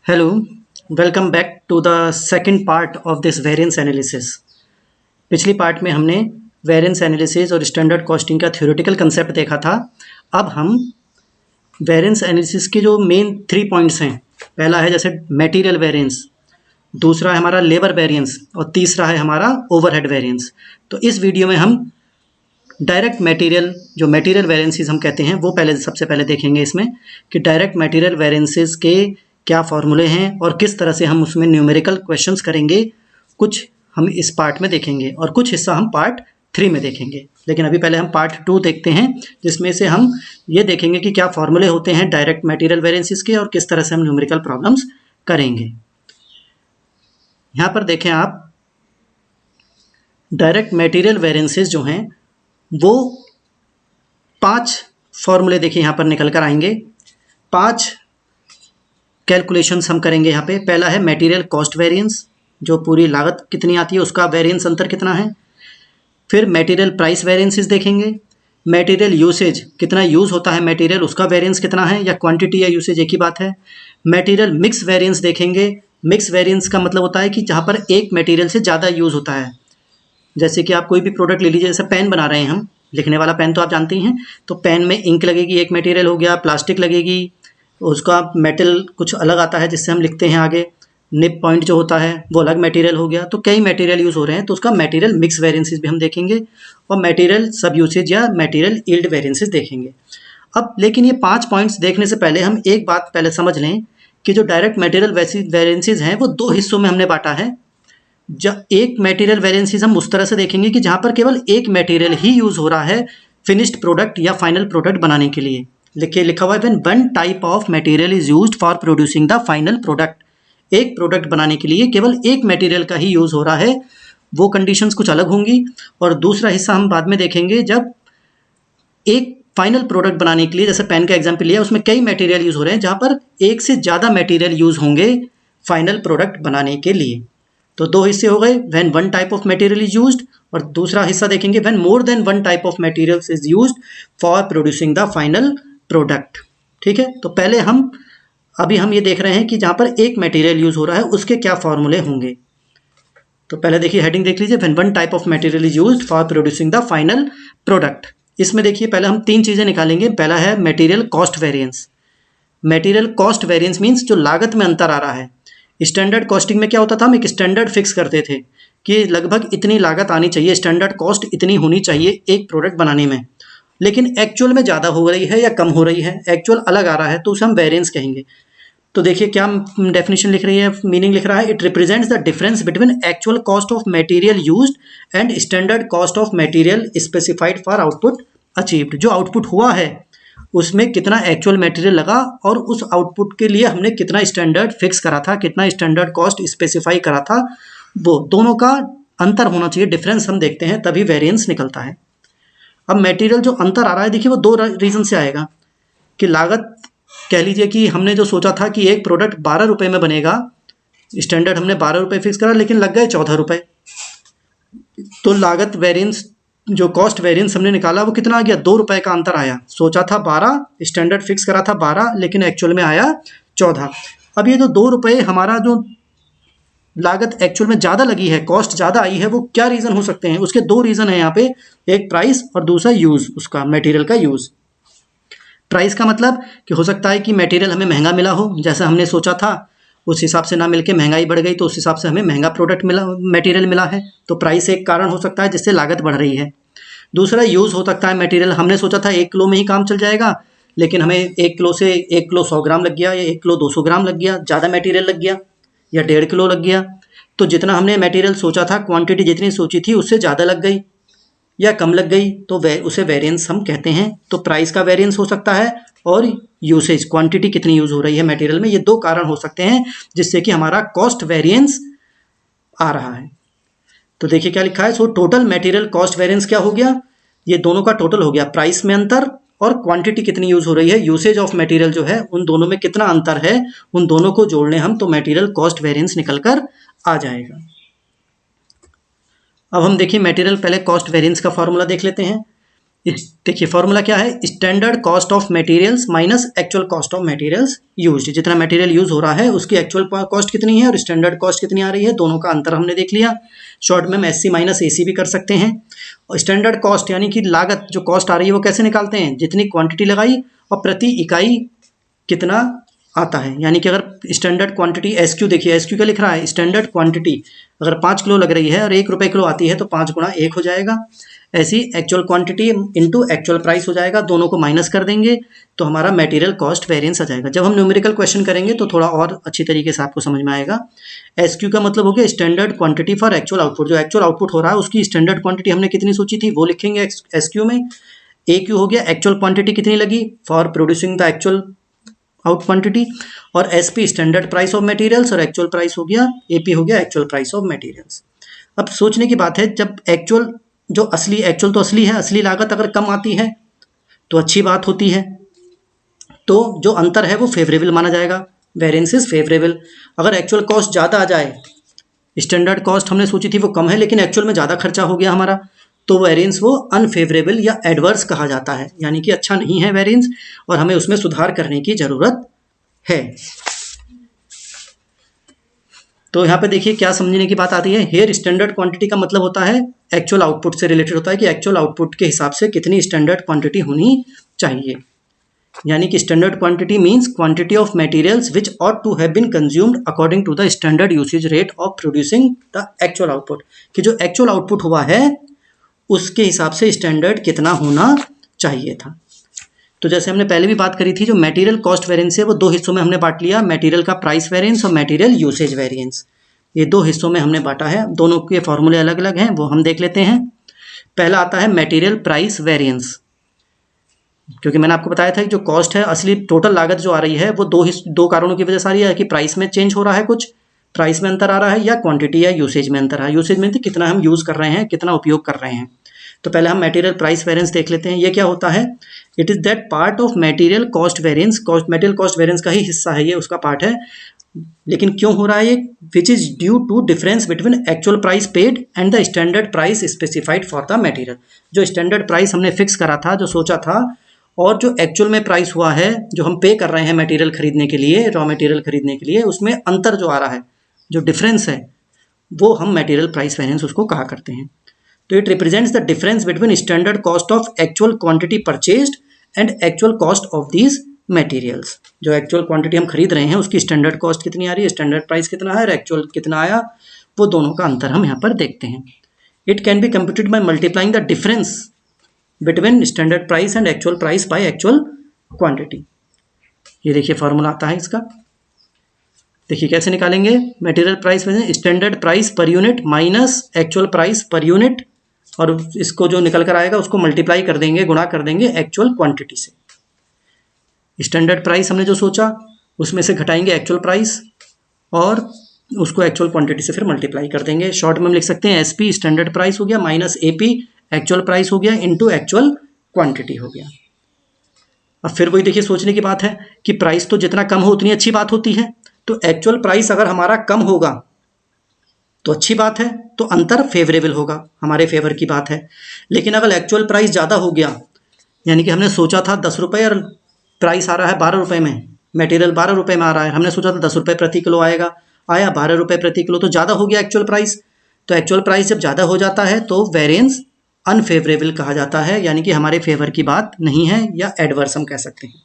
Hello, welcome back to the second part of this variance analysis. पिछली part में हमने variance analysis और standard costing का theoretical concept देखा था। अब हम वेरिएंस एनालिसिस के जो मेन 3 पॉइंट्स हैं, पहला है जैसे मटेरियल वेरिएंस, दूसरा है हमारा लेबर वेरिएंस और तीसरा है हमारा ओवरहेड वेरिएंस। तो इस वीडियो में हम डायरेक्ट मटेरियल जो मटेरियल वेरिएंसेस हम कहते हैं वो सबसे पहले देखेंगे इसमें कि डायरेक्ट मटेरियल वेरिएंसेस के क्या फॉर्मूले हैं और किस तरह से हम उसमें न्यूमेरिकल क्वेश्चंस करेंगे। कुछ हम इस पार्ट में देखेंगे और कुछ हिस्सा हम पार्ट 3 में देखेंगे। लेकिन अभी पहले हम पार्ट 2 देखते हैं, जिसमें से हम ये देखेंगे कि क्या फॉर्मूले होते हैं डायरेक्ट मटेरियल वेरिएंसेस के और किस तरह से हम न्यूमेरिकल प्रॉब्लम्स करेंगे। यहाँ पर देखें आप, डायरेक्ट मटेरियल वेरिएंसेस जो हैं वो 5 फॉर्मूले देखिए यहाँ पर निकल कर आएंगे। 5 कैलकुलेशंस हम करेंगे यहाँ पे। पहला है मटेरियल कॉस्ट वेरिएंस, जो पूरी लागत कितनी आती है उसका वेरिएंस अंतर कितना है। फिर मटेरियल प्राइस वेरिएंसेस देखेंगे। मटेरियल यूसेज, कितना यूज़ होता है मटेरियल, उसका वेरिएंस कितना है, या क्वांटिटी या यूसेज एक ही बात है। मटेरियल मिक्स वेरिएंस देखेंगे। मिक्स वेरिएंस का मतलब होता है कि जहाँ पर एक मटेरियल से ज़्यादा यूज़ होता है। जैसे कि आप कोई भी प्रोडक्ट ले लीजिए, जैसे पेन बना रहे हैं हम, लिखने वाला पेन तो आप जानते ही हैं, तो पेन में इंक लगेगी, एक मटेरियल हो गया। प्लास्टिक लगेगी, उसका मेटल कुछ अलग आता है जिससे हम लिखते हैं आगे। निप पॉइंट जो होता है वो अलग मटेरियल हो गया। तो कई मटेरियल यूज़ हो रहे हैं, तो उसका मटेरियल मिक्स वेरिएंसेस भी हम देखेंगे और मटेरियल सब यूसेज या मटेरियल यील्ड वेरिएंसेस देखेंगे। अब लेकिन ये 5 पॉइंट्स देखने से पहले हम एक बात पहले समझ लें कि जो डायरेक्ट मटेरियल वेरिएंसेस हैं वो 2 हिस्सों में हमने बांटा है। एक मटेरियल वेरिएंसेस हम उस तरह से देखेंगे कि जहाँ पर केवल एक मटेरियल ही यूज़ हो रहा है फिनिश्ड प्रोडक्ट या फाइनल प्रोडक्ट बनाने के लिए। लिखा हुआ है when one type of material is used for producing the final product. एक प्रोडक्ट बनाने के लिए केवल एक मटेरियल का ही यूज़ हो रहा है, वो कंडीशंस कुछ अलग होंगी। और दूसरा हिस्सा हम बाद में देखेंगे, जब एक फाइनल प्रोडक्ट बनाने के लिए, जैसे पेन का एग्जाम्पल लिया, उसमें कई मटेरियल यूज़ हो रहे हैं, जहाँ पर एक से ज़्यादा मटेरियल यूज़ होंगे फाइनल प्रोडक्ट बनाने के लिए। तो 2 हिस्से हो गए, when one type of material is used, और दूसरा हिस्सा देखेंगे when more than one type of materials is used for producing the final product. ठीक है, तो पहले अभी हम ये देख रहे हैं कि जहाँ पर एक मटेरियल यूज़ हो रहा है उसके क्या फॉर्मूले होंगे। तो पहले देखिए हेडिंग देख लीजिए, when one type of material is used for producing the final product. इसमें देखिए पहले हम 3 चीज़ें निकालेंगे। पहला है material cost variance. Material cost variance means जो लागत में अंतर आ रहा है। स्टैंडर्ड कॉस्टिंग में क्या होता था, हम एक स्टैंडर्ड फिक्स करते थे कि लगभग इतनी लागत आनी चाहिए, स्टैंडर्ड कॉस्ट इतनी होनी चाहिए एक प्रोडक्ट बनाने में, लेकिन एक्चुअल में ज़्यादा हो रही है या कम हो रही है, एक्चुअल अलग आ रहा है, तो उसे हम वेरिएंस कहेंगे। तो देखिए क्या डेफिनेशन लिख रही है, मीनिंग लिख रहा है, it represents the difference between actual cost of material used and standard cost of material specified for output achieved. जो आउटपुट हुआ है उसमें कितना एक्चुअल मटेरियल लगा और उस आउटपुट के लिए हमने कितना स्टैंडर्ड फिक्स करा था, कितना स्टैंडर्ड कॉस्ट स्पेसिफाई करा था, वो दोनों का अंतर होना चाहिए, डिफरेंस हम देखते हैं, तभी वेरिएंस निकलता है। अब मटेरियल जो अंतर आ रहा है, देखिए वो 2 रीज़न से आएगा कि लागत, कह लीजिए कि हमने जो सोचा था कि एक प्रोडक्ट 12 रुपये में बनेगा, स्टैंडर्ड हमने 12 रुपये फिक्स करा, लेकिन लग गए 14 रुपये। तो लागत वेरिएंस, जो कॉस्ट वेरिएंस हमने निकाला वो कितना आ गया, 2 रुपये का अंतर आया। सोचा था 12, स्टैंडर्ड फिक्स करा था 12, लेकिन एक्चुअल में आया 14। अब ये जो 2 रुपये हमारा जो लागत एक्चुअल में ज़्यादा लगी है, कॉस्ट ज़्यादा आई है, वो क्या रीज़न हो सकते हैं। उसके 2 रीज़न है यहाँ पे, एक प्राइस और दूसरा यूज़, उसका मटेरियल का यूज़। प्राइस का मतलब कि हो सकता है कि मटेरियल हमें महंगा मिला हो, जैसा हमने सोचा था उस हिसाब से ना मिलके महंगाई बढ़ गई, तो उस हिसाब से हमें महंगा प्रोडक्ट मिला, मटेरियल मिला है, तो प्राइस एक कारण हो सकता है जिससे लागत बढ़ रही है। दूसरा यूज़ हो सकता है मटेरियल, हमने सोचा था 1 किलो में ही काम चल जाएगा, लेकिन हमें 1 किलो से 1 किलो 100 ग्राम लग गया, या 1 किलो 200 ग्राम लग गया, ज़्यादा मटेरियल लग गया, या 1.5 किलो लग गया। तो जितना हमने मटेरियल सोचा था, क्वांटिटी जितनी सोची थी उससे ज़्यादा लग गई या कम लग गई, तो उसे वेरिएंस हम कहते हैं। तो प्राइस का वेरिएंस हो सकता है और यूसेज, क्वांटिटी कितनी यूज़ हो रही है मटेरियल में, ये 2 कारण हो सकते हैं जिससे कि हमारा कॉस्ट वेरिएंस आ रहा है। तो देखिए क्या लिखा है, so total material cost variance क्या हो गया, ये दोनों का टोटल हो गया, प्राइस में अंतर और क्वांटिटी कितनी यूज़ हो रही है, यूसेज ऑफ मटेरियल जो है, उन दोनों में कितना अंतर है, उन दोनों को जोड़ लें हम, तो मटेरियल कॉस्ट वेरिएंस निकल कर आ जाएगा। अब हम देखिए मटेरियल, पहले कॉस्ट वेरिएंस का फॉर्मूला देख लेते हैं। देखिए फॉर्मूला क्या है, standard cost of materials minus actual cost of materials used. जितना मटेरियल यूज हो रहा है उसकी एक्चुअल कॉस्ट कितनी है और स्टैंडर्ड कॉस्ट कितनी आ रही है, दोनों का अंतर हमने देख लिया। शॉर्ट में हम एससी माइनस एसी भी कर सकते हैं। और स्टैंडर्ड कॉस्ट यानी कि लागत जो कॉस्ट आ रही है वो कैसे निकालते हैं, जितनी क्वांटिटी लगाई और प्रति इकाई कितना आता है। यानी कि अगर स्टैंडर्ड क्वांटिटी एस क्यू, देखिए एस क्यू क्या लिख रहा है, स्टैंडर्ड क्वांटिटी अगर 5 किलो लग रही है और 1 रुपये किलो आती है तो 5 गुणा 1 हो जाएगा। ऐसी actual quantity into actual price हो जाएगा, दोनों को माइनस कर देंगे तो हमारा मटेरियल कॉस्ट वेरिएंस आ जाएगा। जब हम न्यूमेरिकल क्वेश्चन करेंगे तो थोड़ा और अच्छी तरीके से आपको समझ में आएगा। एस क्यू का मतलब हो गया standard quantity for actual output, जो एक्चुअल आउटपुट हो रहा है उसकी स्टैंडर्ड क्वांटिटी हमने कितनी सोची थी वो लिखेंगे एस क्यू में। ए क्यू हो गया एक्चुअल क्वांटिटी कितनी लगी for producing the actual out quantity, और S P standard price of materials, और एक्चुअल प्राइस हो गया एपी हो गया एक्चुअल प्राइस ऑफ मटेरियल्स। अब सोचने की बात है, जब एक्चुअल जो असली एक्चुअल तो असली है, असली लागत अगर कम आती है तो अच्छी बात होती है, तो जो अंतर है वो फेवरेबल माना जाएगा, वेरिएंस इज फेवरेबल। अगर एक्चुअल कॉस्ट ज़्यादा आ जाए, स्टैंडर्ड कॉस्ट हमने सोची थी वो कम है लेकिन एक्चुअल में ज़्यादा खर्चा हो गया हमारा, तो वेरिएंस वो अनफेवरेबल या एडवर्स कहा जाता है, यानी कि अच्छा नहीं है वेरिएंस और हमें उसमें सुधार करने की ज़रूरत है। तो यहाँ पे देखिए क्या समझने की बात आती है, हेयर स्टैंडर्ड क्वांटिटी का मतलब होता है एक्चुअल आउटपुट से रिलेटेड होता है कि एक्चुअल आउटपुट के हिसाब से कितनी स्टैंडर्ड क्वांटिटी होनी चाहिए। यानी कि standard quantity means quantity of materials which ought to have been consumed according to the standard usage rate of producing the actual output, कि जो एक्चुअल आउटपुट हुआ है उसके हिसाब से स्टैंडर्ड कितना होना चाहिए था। तो जैसे हमने पहले भी बात करी थी, जो मटेरियल कॉस्ट वेरिएंस है वो दो हिस्सों में हमने बांट लिया, मटेरियल का प्राइस वेरिएंस और मटेरियल यूसेज वेरिएंस। ये दो हिस्सों में हमने बांटा है, दोनों के फॉर्मूले अलग अलग हैं वो हम देख लेते हैं। पहला आता है मटेरियल प्राइस वेरिएंस, क्योंकि मैंने आपको बताया था कि जो कॉस्ट है असली टोटल लागत जो आ रही है वो दो कारणों की वजह से आ रही है, कि प्राइस में चेंज हो रहा है, कुछ प्राइस में अंतर आ रहा है, या क्वांटिटी या यूसेज में अंतर आ रहा है। यूसेज में कितना हम यूज़ कर रहे हैं, कितना उपयोग कर रहे हैं। तो पहले हम मटेरियल प्राइस वेरिएंस देख लेते हैं, ये क्या होता है। It is that part of material cost variance, material cost variance का ही हिस्सा है ये, उसका पार्ट है। लेकिन क्यों हो रहा है ये, which is due to difference between actual price paid and the standard price specified for the material. जो स्टैंडर्ड प्राइस हमने फिक्स करा था, जो सोचा था, और जो एक्चुअल में प्राइस हुआ है, जो हम पे कर रहे हैं मटेरियल खरीदने के लिए, रॉ मटेरियल खरीदने के लिए, उसमें अंतर जो आ रहा है, जो डिफरेंस है, वो हम मटेरियल प्राइस वेरिएंस उसको कहा करते हैं। तो it represents the difference between standard cost of actual quantity purchased and actual cost of these materials. जो एक्चुअल क्वांटिटी हम खरीद रहे हैं उसकी स्टैंडर्ड कॉस्ट कितनी आ रही है, स्टैंडर्ड प्राइस कितना है और एक्चुअल कितना आया, वो दोनों का अंतर हम यहाँ पर देखते हैं। It can be computed by multiplying the difference between standard price and actual price by actual quantity. ये देखिए फॉर्मूला आता है इसका, देखिए कैसे निकालेंगे। मटेरियल प्राइस में standard price per unit minus actual price per unit, और इसको जो निकल कर आएगा उसको मल्टीप्लाई कर देंगे, गुणा कर देंगे एक्चुअल क्वांटिटी से। स्टैंडर्ड प्राइस हमने जो सोचा उसमें से घटाएंगे एक्चुअल प्राइस और उसको एक्चुअल क्वांटिटी से फिर मल्टीप्लाई कर देंगे। शॉर्ट में हम लिख सकते हैं एसपी स्टैंडर्ड प्राइस हो गया माइनस एपी एक्चुअल प्राइस हो गया इनटू एक्चुअल क्वांटिटी हो गया। अब फिर वही देखिए सोचने की बात है कि प्राइस तो जितना कम हो उतनी अच्छी बात होती है, तो एक्चुअल प्राइस अगर हमारा कम होगा तो अच्छी बात है, तो अंतर फेवरेबल होगा, हमारे फेवर की बात है। लेकिन अगर एक्चुअल प्राइस ज़्यादा हो गया, यानी कि हमने सोचा था 10 रुपये और प्राइस आ रहा है 12 रुपये में, मटेरियल 12 रुपये में आ रहा है, हमने सोचा था 10 रुपये प्रति किलो आएगा, आया 12 रुपये प्रति किलो, तो ज़्यादा हो गया एक्चुअल प्राइस। तो एक्चुअल प्राइस जब ज़्यादा हो जाता है तो वेरिएंस अनफेवरेबल कहा जाता है, यानी कि हमारे फेवर की बात नहीं है, या एडवर्स हम कह सकते हैं।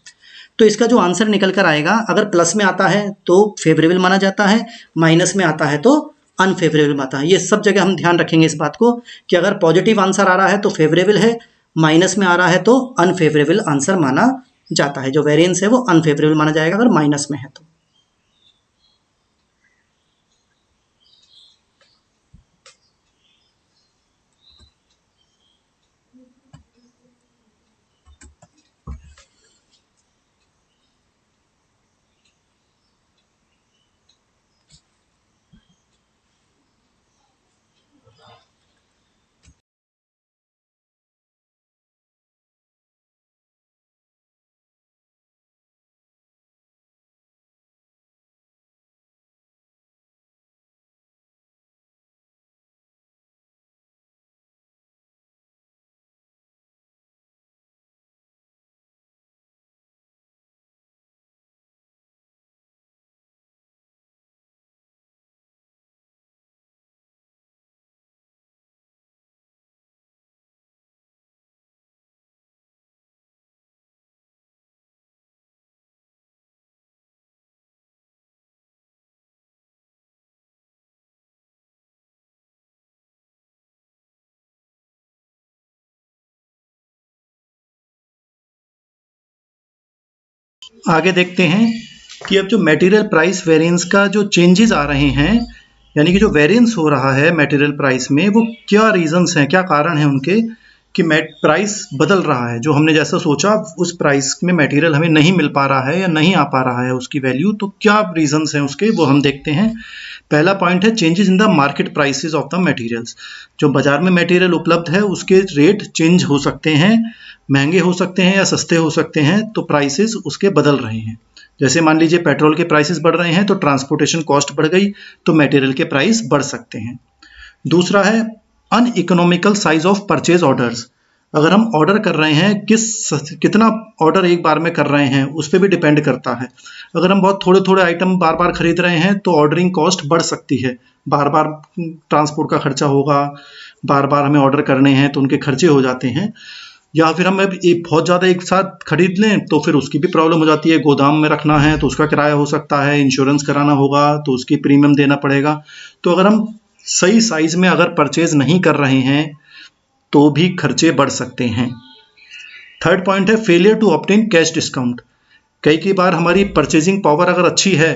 तो इसका जो आंसर निकल कर आएगा, अगर प्लस में आता है तो फेवरेबल माना जाता है, माइनस में आता है तो अनफेवरेबल आता है। ये सब जगह हम ध्यान रखेंगे इस बात को कि अगर पॉजिटिव आंसर आ रहा है तो फेवरेबल है, माइनस में आ रहा है तो अनफेवरेबल आंसर माना जाता है। जो वेरिएंस है वो अनफेवरेबल माना जाएगा अगर माइनस में है तो। आगे देखते हैं कि अब जो मटेरियल प्राइस वेरिएंस का जो चेंजेस आ रहे हैं, यानी कि जो वेरिएंस हो रहा है मटेरियल प्राइस में, वो क्या रीजंस हैं, क्या कारण हैं उनके कि प्राइस बदल रहा है। जो हमने जैसा सोचा उस प्राइस में मटेरियल हमें नहीं मिल पा रहा है या नहीं आ पा रहा है उसकी वैल्यू, तो क्या रीजंस हैं उसके, वो हम देखते हैं। पहला पॉइंट है changes in the market prices of the materials. जो बाजार में मटेरियल उपलब्ध है उसके रेट चेंज हो सकते हैं, महंगे हो सकते हैं या सस्ते हो सकते हैं, तो प्राइसेस उसके बदल रहे हैं। जैसे मान लीजिए पेट्रोल के प्राइसेस बढ़ रहे हैं तो ट्रांसपोर्टेशन कॉस्ट बढ़ गई, तो मटेरियल के प्राइस बढ़ सकते हैं। दूसरा है uneconomical size of purchase orders. अगर हम ऑर्डर कर रहे हैं, कितना ऑर्डर एक बार में कर रहे हैं उस पर भी डिपेंड करता है। अगर हम बहुत थोड़े थोड़े आइटम बार बार खरीद रहे हैं तो ऑर्डरिंग कॉस्ट बढ़ सकती है, बार बार ट्रांसपोर्ट का खर्चा होगा, बार बार हमें ऑर्डर करने हैं तो उनके खर्चे हो जाते हैं। या फिर हम बहुत ज़्यादा एक साथ खरीद लें तो फिर उसकी भी प्रॉब्लम हो जाती है, गोदाम में रखना है तो उसका किराया हो सकता है, इंश्योरेंस कराना होगा तो उसकी प्रीमियम देना पड़ेगा। तो अगर हम सही साइज में अगर परचेज नहीं कर रहे हैं तो भी खर्चे बढ़ सकते हैं। थर्ड पॉइंट है failure to obtain cash discount. कई बार हमारी परचेजिंग पावर अगर अच्छी है,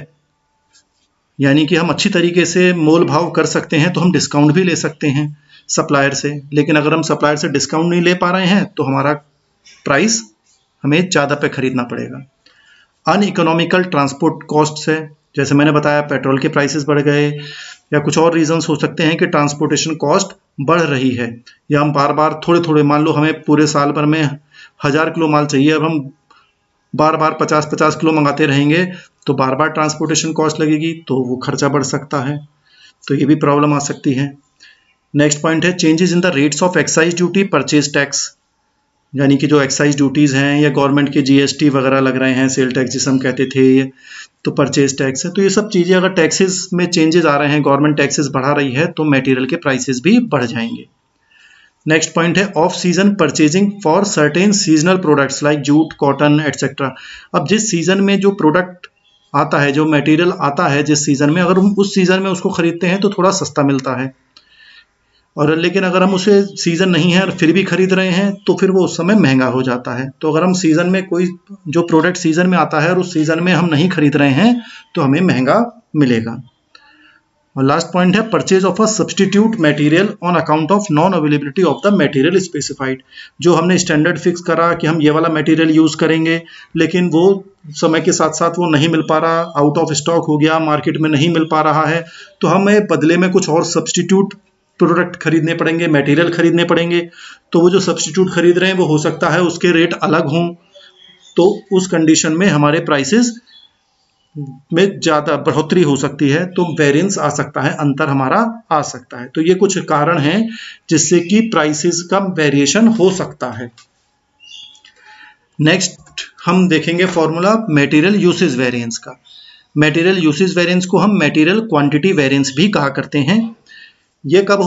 यानी कि हम अच्छी तरीके से मोल भाव कर सकते हैं, तो हम डिस्काउंट भी ले सकते हैं सप्लायर से। लेकिन अगर हम सप्लायर से डिस्काउंट नहीं ले पा रहे हैं तो हमारा प्राइस हमें ज़्यादा पे खरीदना पड़ेगा। अनइकोनॉमिकल ट्रांसपोर्ट कॉस्ट है, जैसे मैंने बताया पेट्रोल के प्राइसेस बढ़ गए, या कुछ और रीजंस हो सकते हैं कि ट्रांसपोर्टेशन कॉस्ट बढ़ रही है, या हम बार बार थोड़े थोड़े, मान लो हमें पूरे साल भर में 1000 किलो माल चाहिए, अब हम बार बार 50-50 किलो मंगाते रहेंगे तो बार बार ट्रांसपोर्टेशन कॉस्ट लगेगी, तो वो खर्चा बढ़ सकता है, तो ये भी प्रॉब्लम आ सकती है। नेक्स्ट पॉइंट है changes in the rates of excise duty purchase tax. यानी कि जो एक्साइज ड्यूटीज़ हैं या गवर्नमेंट के जीएसटी वगैरह लग रहे हैं, सेल टैक्स जिसे हम कहते थे, तो परचेज टैक्स है, तो ये सब चीज़ें अगर टैक्सेस में चेंजेस आ रहे हैं, गवर्नमेंट टैक्सेस बढ़ा रही है, तो मटेरियल के प्राइसेस भी बढ़ जाएंगे। नेक्स्ट पॉइंट है off season purchasing for certain seasonal products like jute, cotton etcetera. अब जिस सीजन में जो प्रोडक्ट आता है, जो मटेरियल आता है जिस सीजन में, अगर हम उस सीजन में उसको खरीदते हैं तो थोड़ा सस्ता मिलता है, और लेकिन अगर हम उसे सीज़न नहीं है और फिर भी खरीद रहे हैं तो फिर वो उस समय महंगा हो जाता है। तो अगर हम सीज़न में कोई जो प्रोडक्ट सीज़न में आता है और उस सीज़न में हम नहीं खरीद रहे हैं तो हमें महंगा मिलेगा। और लास्ट पॉइंट है purchase of a substitute material on account of non availability of the material specified. जो हमने स्टैंडर्ड फिक्स करा कि हम ये वाला मटेरियल यूज़ करेंगे, लेकिन वो समय के साथ साथ वो नहीं मिल पा रहा, आउट ऑफ स्टॉक हो गया, मार्केट में नहीं मिल पा रहा है, तो हमें बदले में कुछ और सब्सटीट्यूट प्रोडक्ट खरीदने पड़ेंगे, मटेरियल खरीदने पड़ेंगे। तो वो जो सब्सटीट्यूट खरीद रहे हैं वो हो सकता है उसके रेट अलग हों, तो उस कंडीशन में हमारे प्राइसेस में ज़्यादा बढ़ोतरी हो सकती है, तो वेरिएंस आ सकता है, अंतर हमारा आ सकता है। तो ये कुछ कारण हैं जिससे कि प्राइसेस का वेरिएशन हो सकता है। नेक्स्ट हम देखेंगे फॉर्मूला मटेरियल यूसेज वेरिएंस का। मटेरियल यूसेज वेरिएंस को हम मटेरियल क्वांटिटी वेरिएंस भी कहा करते हैं। ये कब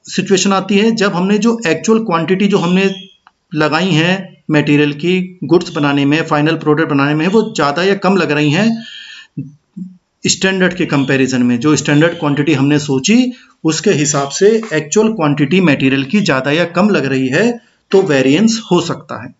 सिचुएशन आती है जब हमने जो एक्चुअल क्वांटिटी जो हमने लगाई है मटेरियल की गुड्स बनाने में, फाइनल प्रोडक्ट बनाने में, वो ज़्यादा या कम लग रही हैं स्टैंडर्ड के कंपैरिजन में। जो स्टैंडर्ड क्वांटिटी हमने सोची उसके हिसाब से एक्चुअल क्वांटिटी मटेरियल की ज़्यादा या कम लग रही है, तो वेरिएंस हो सकता है।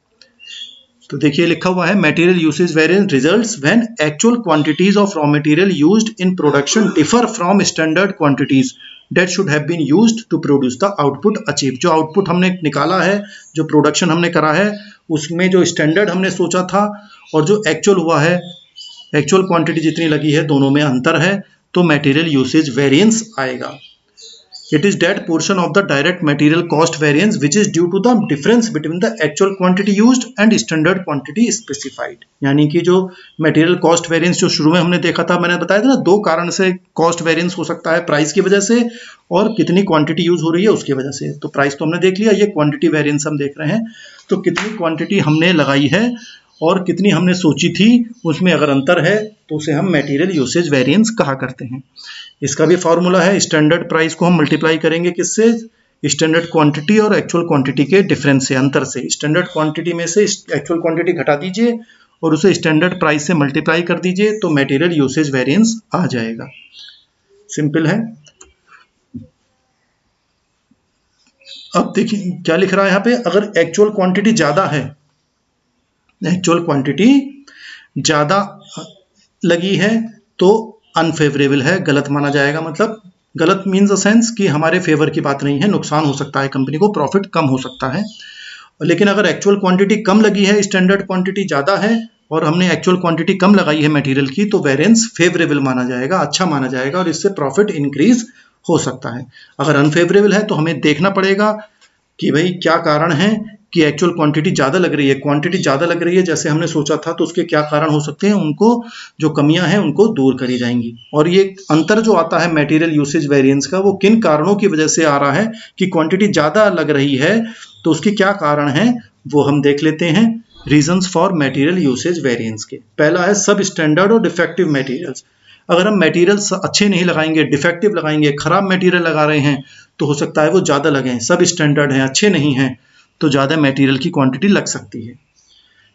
तो देखिए लिखा हुआ है material usage variance results when actual quantities of raw material used in production differ from standard quantities that should have been used to produce the output achieved। जो आउटपुट हमने निकाला है, जो प्रोडक्शन हमने करा है, उसमें जो स्टैंडर्ड हमने सोचा था और जो एक्चुअल हुआ है, एक्चुअल क्वांटिटी जितनी लगी है, दोनों में अंतर है, तो मटेरियल यूसेज वेरिएंस आएगा। It is that portion of the direct material cost variance which is due to the difference between the actual quantity used and standard quantity specified। यानी कि जो मटेरियल कॉस्ट वेरिएंस जो शुरू में हमने देखा था, मैंने बताया था ना, दो कारण से कॉस्ट वेरिएंस हो सकता है, प्राइस की वजह से और कितनी क्वांटिटी यूज हो रही है उसकी वजह से। तो प्राइस तो हमने देख लिया, ये क्वांटिटी वेरिएंस हम देख रहे हैं, तो कितनी क्वांटिटी हमने लगाई है और कितनी हमने सोची थी, उसमें अगर अंतर है तो उसे हम मटेरियल यूसेज वेरिएंस कहा करते हैं। इसका भी फॉर्मूला है, स्टैंडर्ड प्राइस को हम मल्टीप्लाई करेंगे किससे, स्टैंडर्ड क्वांटिटी और एक्चुअल क्वांटिटी के डिफरेंस से, अंतर से। स्टैंडर्ड क्वांटिटी में से एक्चुअल क्वांटिटी घटा दीजिए और उसे स्टैंडर्ड प्राइस से मल्टीप्लाई कर दीजिए, तो मटेरियल यूसेज वेरिएंस आ जाएगा। सिंपल है। अब देखिए क्या लिख रहा है यहाँ पे, अगर एक्चुअल क्वांटिटी ज़्यादा है, एक्चुअल क्वांटिटी ज़्यादा लगी है तो अनफेवरेबल है, गलत माना जाएगा। मतलब गलत मीन्स अ सेंस कि हमारे फेवर की बात नहीं है, नुकसान हो सकता है, कंपनी को प्रॉफिट कम हो सकता है। लेकिन अगर एक्चुअल क्वांटिटी कम लगी है, स्टैंडर्ड क्वांटिटी ज़्यादा है और हमने एक्चुअल क्वांटिटी कम लगाई है मटेरियल की, तो वेरिएंस फेवरेबल माना जाएगा, अच्छा माना जाएगा और इससे प्रॉफिट इंक्रीज हो सकता है। अगर अनफेवरेबल है तो हमें देखना पड़ेगा कि भाई क्या कारण है कि एक्चुअल क्वांटिटी ज़्यादा लग रही है, क्वांटिटी ज़्यादा लग रही है जैसे हमने सोचा था, तो उसके क्या कारण हो सकते हैं, उनको जो कमियां हैं उनको दूर करी जाएंगी। और ये अंतर जो आता है मटेरियल यूसेज वेरिएंस का, वो किन कारणों की वजह से आ रहा है कि क्वांटिटी ज़्यादा लग रही है, तो उसके क्या कारण है वो हम देख लेते हैं। Reasons for material usage variance के, पहला है सब स्टैंडर्ड और डिफेक्टिव मटेरियल्स। अगर हम मटेरियल्स अच्छे नहीं लगाएंगे, डिफेक्टिव लगाएंगे, खराब मटेरियल लगा रहे हैं, तो हो सकता है वो ज़्यादा लगें। सब स्टैंडर्ड हैं, अच्छे नहीं हैं, तो ज़्यादा मटेरियल की क्वांटिटी लग सकती है।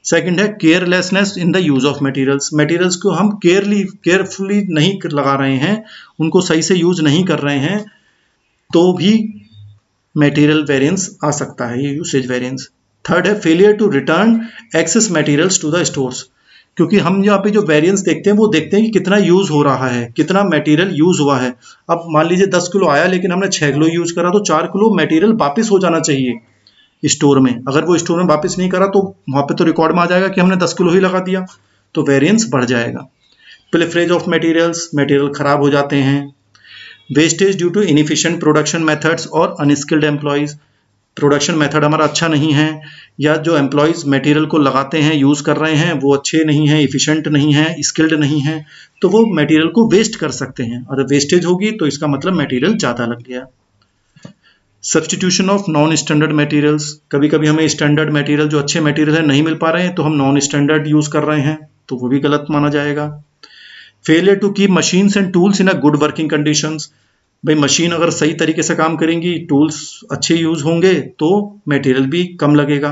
सेकंड है carelessness in the use of materials. Materials को हम केयरफुली नहीं लगा रहे हैं, उनको सही से यूज नहीं कर रहे हैं, तो भी मटेरियल वेरिएंस आ सकता है, ये यूसेज वेरिएंस। थर्ड है failure to return excess materials to the stores. क्योंकि हम यहाँ पे जो वेरिएंस देखते हैं वो देखते हैं कि कितना यूज हो रहा है, कितना मटेरियल यूज हुआ है। अब मान लीजिए 10 किलो आया लेकिन हमने 6 किलो यूज करा, तो 4 किलो मटेरियल वापस हो जाना चाहिए स्टोर में। अगर वो स्टोर में वापस नहीं करा तो वहां पे तो रिकॉर्ड में आ जाएगा कि हमने 10 किलो ही लगा दिया, तो वेरिएंस बढ़ जाएगा। प्लीफरेज ऑफ मटेरियल्स, मटेरियल खराब हो जाते हैं। Wastage due to inefficient production methods और अनस्किल्ड एम्प्लॉयज। प्रोडक्शन मेथड हमारा अच्छा नहीं है, या जो एम्प्लॉयज मटेरियल को लगाते हैं, यूज कर रहे हैं, वो अच्छे नहीं हैं, इफिशिएंट नहीं हैं, स्किल्ड नहीं हैं, तो वो मटेरियल को वेस्ट कर सकते हैं। और वेस्टेज होगी तो इसका मतलब मटेरियल ज़्यादा लग गया। Substitution of non standard materials. कभी कभी हमें स्टैंडर्ड मटेरियल जो अच्छे मटेरियल है नहीं मिल पा रहे हैं, तो हम नॉन स्टैंडर्ड यूज कर रहे हैं, तो वो भी गलत माना जाएगा। Failure to keep machines and tools in a good working conditions. भाई मशीन अगर सही तरीके से काम करेंगी, टूल्स अच्छे यूज होंगे, तो मटेरियल भी कम लगेगा।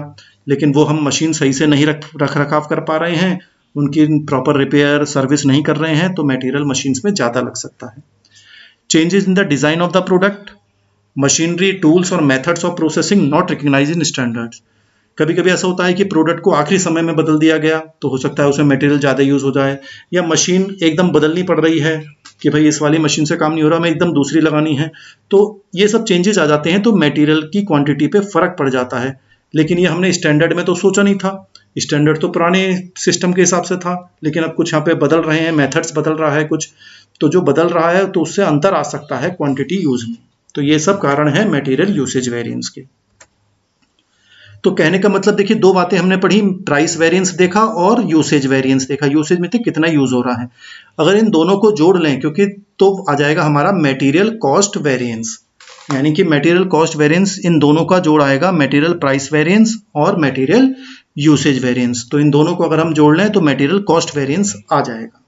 लेकिन वो हम मशीन सही से नहीं रख रखाव कर पा रहे हैं, उनकी प्रॉपर रिपेयर सर्विस नहीं कर रहे हैं, तो मटेरियल मशीन्स में ज़्यादा लग सकता है। Changes in the design of the product, machinery, tools और methods of processing not recognise in standards. कभी कभी ऐसा होता है कि प्रोडक्ट को आखिरी समय में बदल दिया गया, तो हो सकता है उसमें मटेरियल ज़्यादा यूज हो जाए, या मशीन एकदम बदलनी पड़ रही है कि भाई इस वाली मशीन से काम नहीं हो रहा, हमें एकदम दूसरी लगानी है, तो ये सब चेंजेस आ जाते हैं, तो मटेरियल की क्वांटिटी पे फर्क पड़ जाता है। लेकिन ये हमने स्टैंडर्ड में तो सोचा नहीं था, स्टैंडर्ड तो पुराने सिस्टम के हिसाब से था, लेकिन अब कुछ यहाँ पे बदल रहे हैं, मेथड्स बदल रहा है कुछ, तो जो बदल रहा है तो उससे अंतर आ सकता है क्वांटिटी यूज में। तो ये सब कारण है मटेरियल यूसेज वेरिएंस के। तो कहने का मतलब देखिए, दो बातें हमने पढ़ी, प्राइस वेरिएंस देखा और यूसेज वेरिएंस देखा। यूसेज में कितना यूज हो रहा है, अगर इन दोनों को जोड़ लें, क्योंकि तो आ जाएगा हमारा मटेरियल कॉस्ट वेरिएंस, यानी कि मटेरियल कॉस्ट वेरिएंस इन दोनों का जोड़ आएगा, मटेरियल प्राइस वेरिएंस और मटेरियल यूसेज वेरिएंस। तो इन दोनों को अगर हम जोड़ लें तो मटेरियल कॉस्ट वेरिएंस आ जाएगा।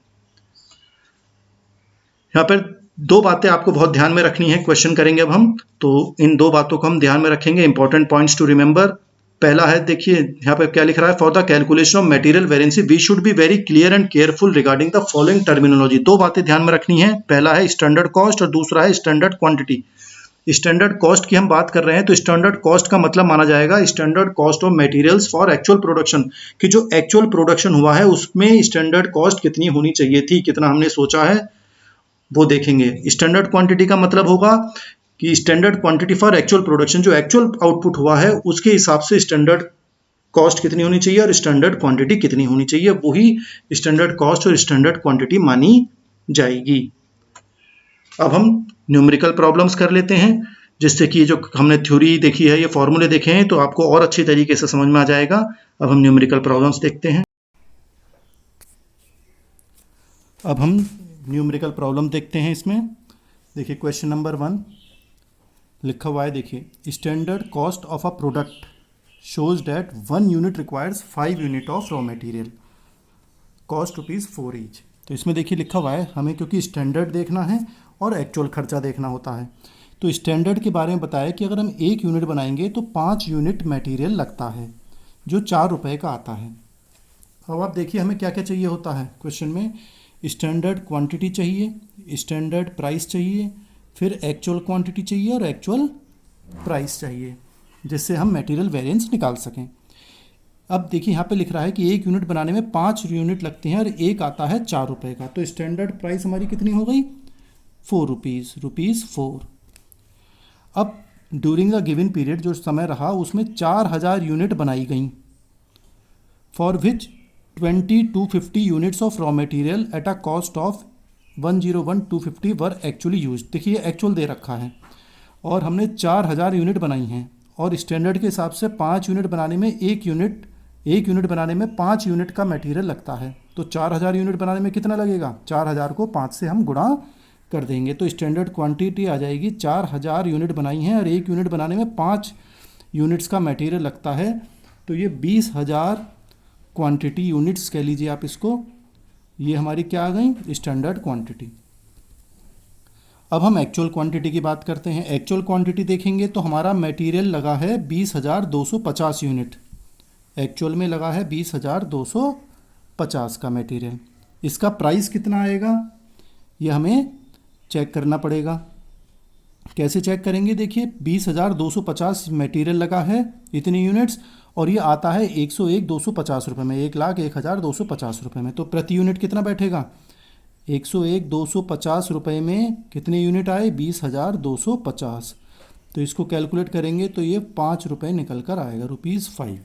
यहाँ पर दो बातें आपको बहुत ध्यान में रखनी है, क्वेश्चन करेंगे अब हम, तो इन दो बातों को हम ध्यान में रखेंगे, इंपॉर्टेंट पॉइंट्स टू रिमेंबर। पहला है, देखिए यहाँ पे क्या लिख रहा है, for the calculation of material variance we should be very clear and careful regarding the following terminology. दो बातें ध्यान में रखनी है, पहला है स्टैंडर्ड कॉस्ट और दूसरा है स्टैंडर्ड क्वांटिटी। स्टैंडर्ड कॉस्ट की हम बात कर रहे हैं, तो स्टैंडर्ड कॉस्ट का मतलब माना जाएगा standard cost of materials for actual production, कि जो एक्चुअल प्रोडक्शन हुआ है उसमें स्टैंडर्ड कॉस्ट कितनी होनी चाहिए थी, कितना हमने सोचा है, वो देखेंगे। स्टैंडर्ड क्वांटिटी का मतलब होगा कि standard quantity for actual production, जो एक्चुअल आउटपुट हुआ है उसके हिसाब से स्टैंडर्ड कॉस्ट कितनी होनी चाहिए और स्टैंडर्ड क्वांटिटी कितनी होनी चाहिए, वही स्टैंडर्ड कॉस्ट और स्टैंडर्ड क्वांटिटी मानी जाएगी। अब हम न्यूमेरिकल प्रॉब्लम्स कर लेते हैं, जिससे कि जो हमने थ्योरी देखी है, ये फॉर्मूले देखे हैं, तो आपको और अच्छी तरीके से समझ में आ जाएगा। अब हम न्यूमेरिकल प्रॉब्लम्स देखते हैं। अब हम न्यूमेरिकल प्रॉब्लम देखते हैं। इसमें देखिए क्वेश्चन नंबर 1 लिखा हुआ है, देखिए standard cost of a product shows that 1 unit requires 5 unit of raw material, cost ₹4 each. तो इसमें देखिए लिखा हुआ है, हमें क्योंकि स्टैंडर्ड देखना है और एक्चुअल खर्चा देखना होता है, तो स्टैंडर्ड के बारे में बताया कि अगर हम 1 यूनिट बनाएंगे तो 5 यूनिट मटेरियल लगता है, जो ₹4 का आता है। अब आप देखिए हमें क्या क्या चाहिए होता है क्वेश्चन में, स्टैंडर्ड क्वांटिटी चाहिए, स्टैंडर्ड प्राइस चाहिए, फिर एक्चुअल क्वांटिटी चाहिए और एक्चुअल प्राइस चाहिए, जिससे हम मटेरियल वेरिएंस निकाल सकें। अब देखिए यहाँ पे लिख रहा है कि 1 यूनिट बनाने में 5 यूनिट लगते हैं और एक आता है 4 रुपये का, तो स्टैंडर्ड प्राइस हमारी कितनी हो गई? 4 रुपीज़, रुपीज़ 4। अब ड्यूरिंग द गिवन पीरियड जो समय रहा उसमें 4000 यूनिट बनाई गई, for which 20 to 50 units of raw material at a cost of 101,250 were actually use. देखिए एक्चुअल दे रखा है और हमने 4000 यूनिट बनाई हैं और स्टैंडर्ड के हिसाब से 5 यूनिट बनाने में एक यूनिट बनाने में 5 यूनिट का मटेरियल लगता है। तो 4000 यूनिट बनाने में कितना लगेगा? 4000 को 5 से हम गुणा कर देंगे तो स्टैंडर्ड क्वांटिटी आ जाएगी। 4000 यूनिट बनाई हैं और एक यूनिट बनाने में 5 यूनिट्स का मटेरियल लगता है, तो ये 20,000 क्वांटिटी यूनिट्स कह लीजिए आप इसको, ये हमारी क्या आ गई? Standard quantity. अब हम एक्चुअल क्वांटिटी की बात करते हैं। एक्चुअल क्वांटिटी देखेंगे तो हमारा मटेरियल लगा है 20,250 यूनिट, एक्चुअल में लगा है 20,250 का मटेरियल। इसका प्राइस कितना आएगा ये हमें चेक करना पड़ेगा। कैसे चेक करेंगे? देखिए 20,250 मटेरियल लगा है इतनी यूनिट्स और ये आता है 101,250 रुपये में, 1,01,250 रुपये में। तो प्रति यूनिट कितना बैठेगा? 101,250 रुपये में कितने यूनिट आए? 20,250। तो इसको कैलकुलेट करेंगे तो ये 5 रुपये निकल कर आएगा, ₹5।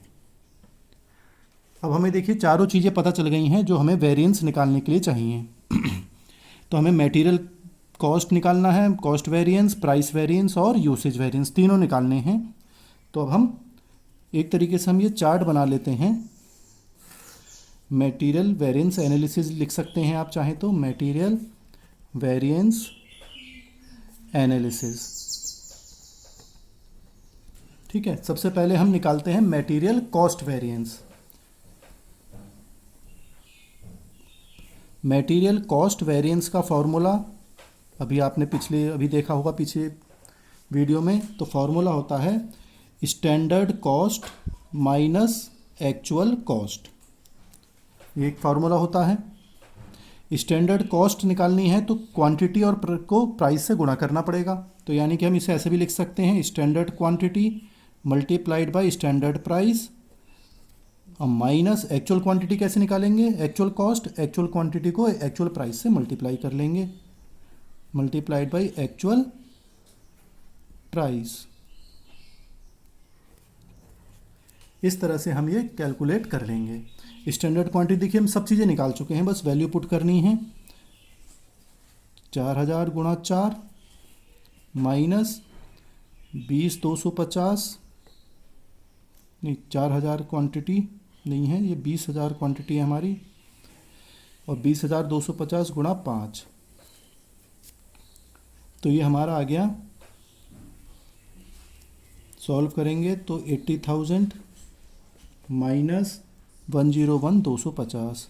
अब हमें देखिए चारों चीज़ें पता चल गई हैं जो हमें वेरिएंस निकालने के लिए चाहिए। तो हमें मटेरियल कॉस्ट निकालना है, कॉस्ट वेरिएंस, प्राइस वेरिएंस और यूसेज वेरिएंस, तीनों निकालने हैं। तो अब हम एक तरीके से हम ये चार्ट बना लेते हैं। मटेरियल वेरिएंस एनालिसिस लिख सकते हैं आप चाहें तो, मटेरियल वेरिएंस एनालिसिस। ठीक है, सबसे पहले हम निकालते हैं material cost variance. Material cost variance का फॉर्मूला अभी आपने अभी देखा होगा पीछे वीडियो में। तो फॉर्मूला होता है standard cost minus actual cost, ये एक फार्मूला होता है। स्टैंडर्ड कॉस्ट निकालनी है तो क्वांटिटी और को प्राइस से गुणा करना पड़ेगा। तो यानी कि हम इसे ऐसे भी लिख सकते हैं, standard quantity multiplied by standard price और माइनस एक्चुअल क्वांटिटी। कैसे निकालेंगे? एक्चुअल कॉस्ट, एक्चुअल क्वांटिटी को एक्चुअल प्राइस से मल्टीप्लाई कर लेंगे, मल्टीप्लाइड बाय एक्चुअल प्राइस। इस तरह से हम ये कैलकुलेट कर लेंगे। स्टैंडर्ड क्वांटिटी देखिए हम सब चीज़ें निकाल चुके हैं, बस वैल्यू पुट करनी है। 4000 गुणा 4 माइनस 20,250, नहीं 4000 क्वांटिटी नहीं है, ये 20,000 क्वांटिटी है हमारी, और 20,250 गुणा 5, तो ये हमारा आ गया। सॉल्व करेंगे तो 80,000 माइनस 101,250,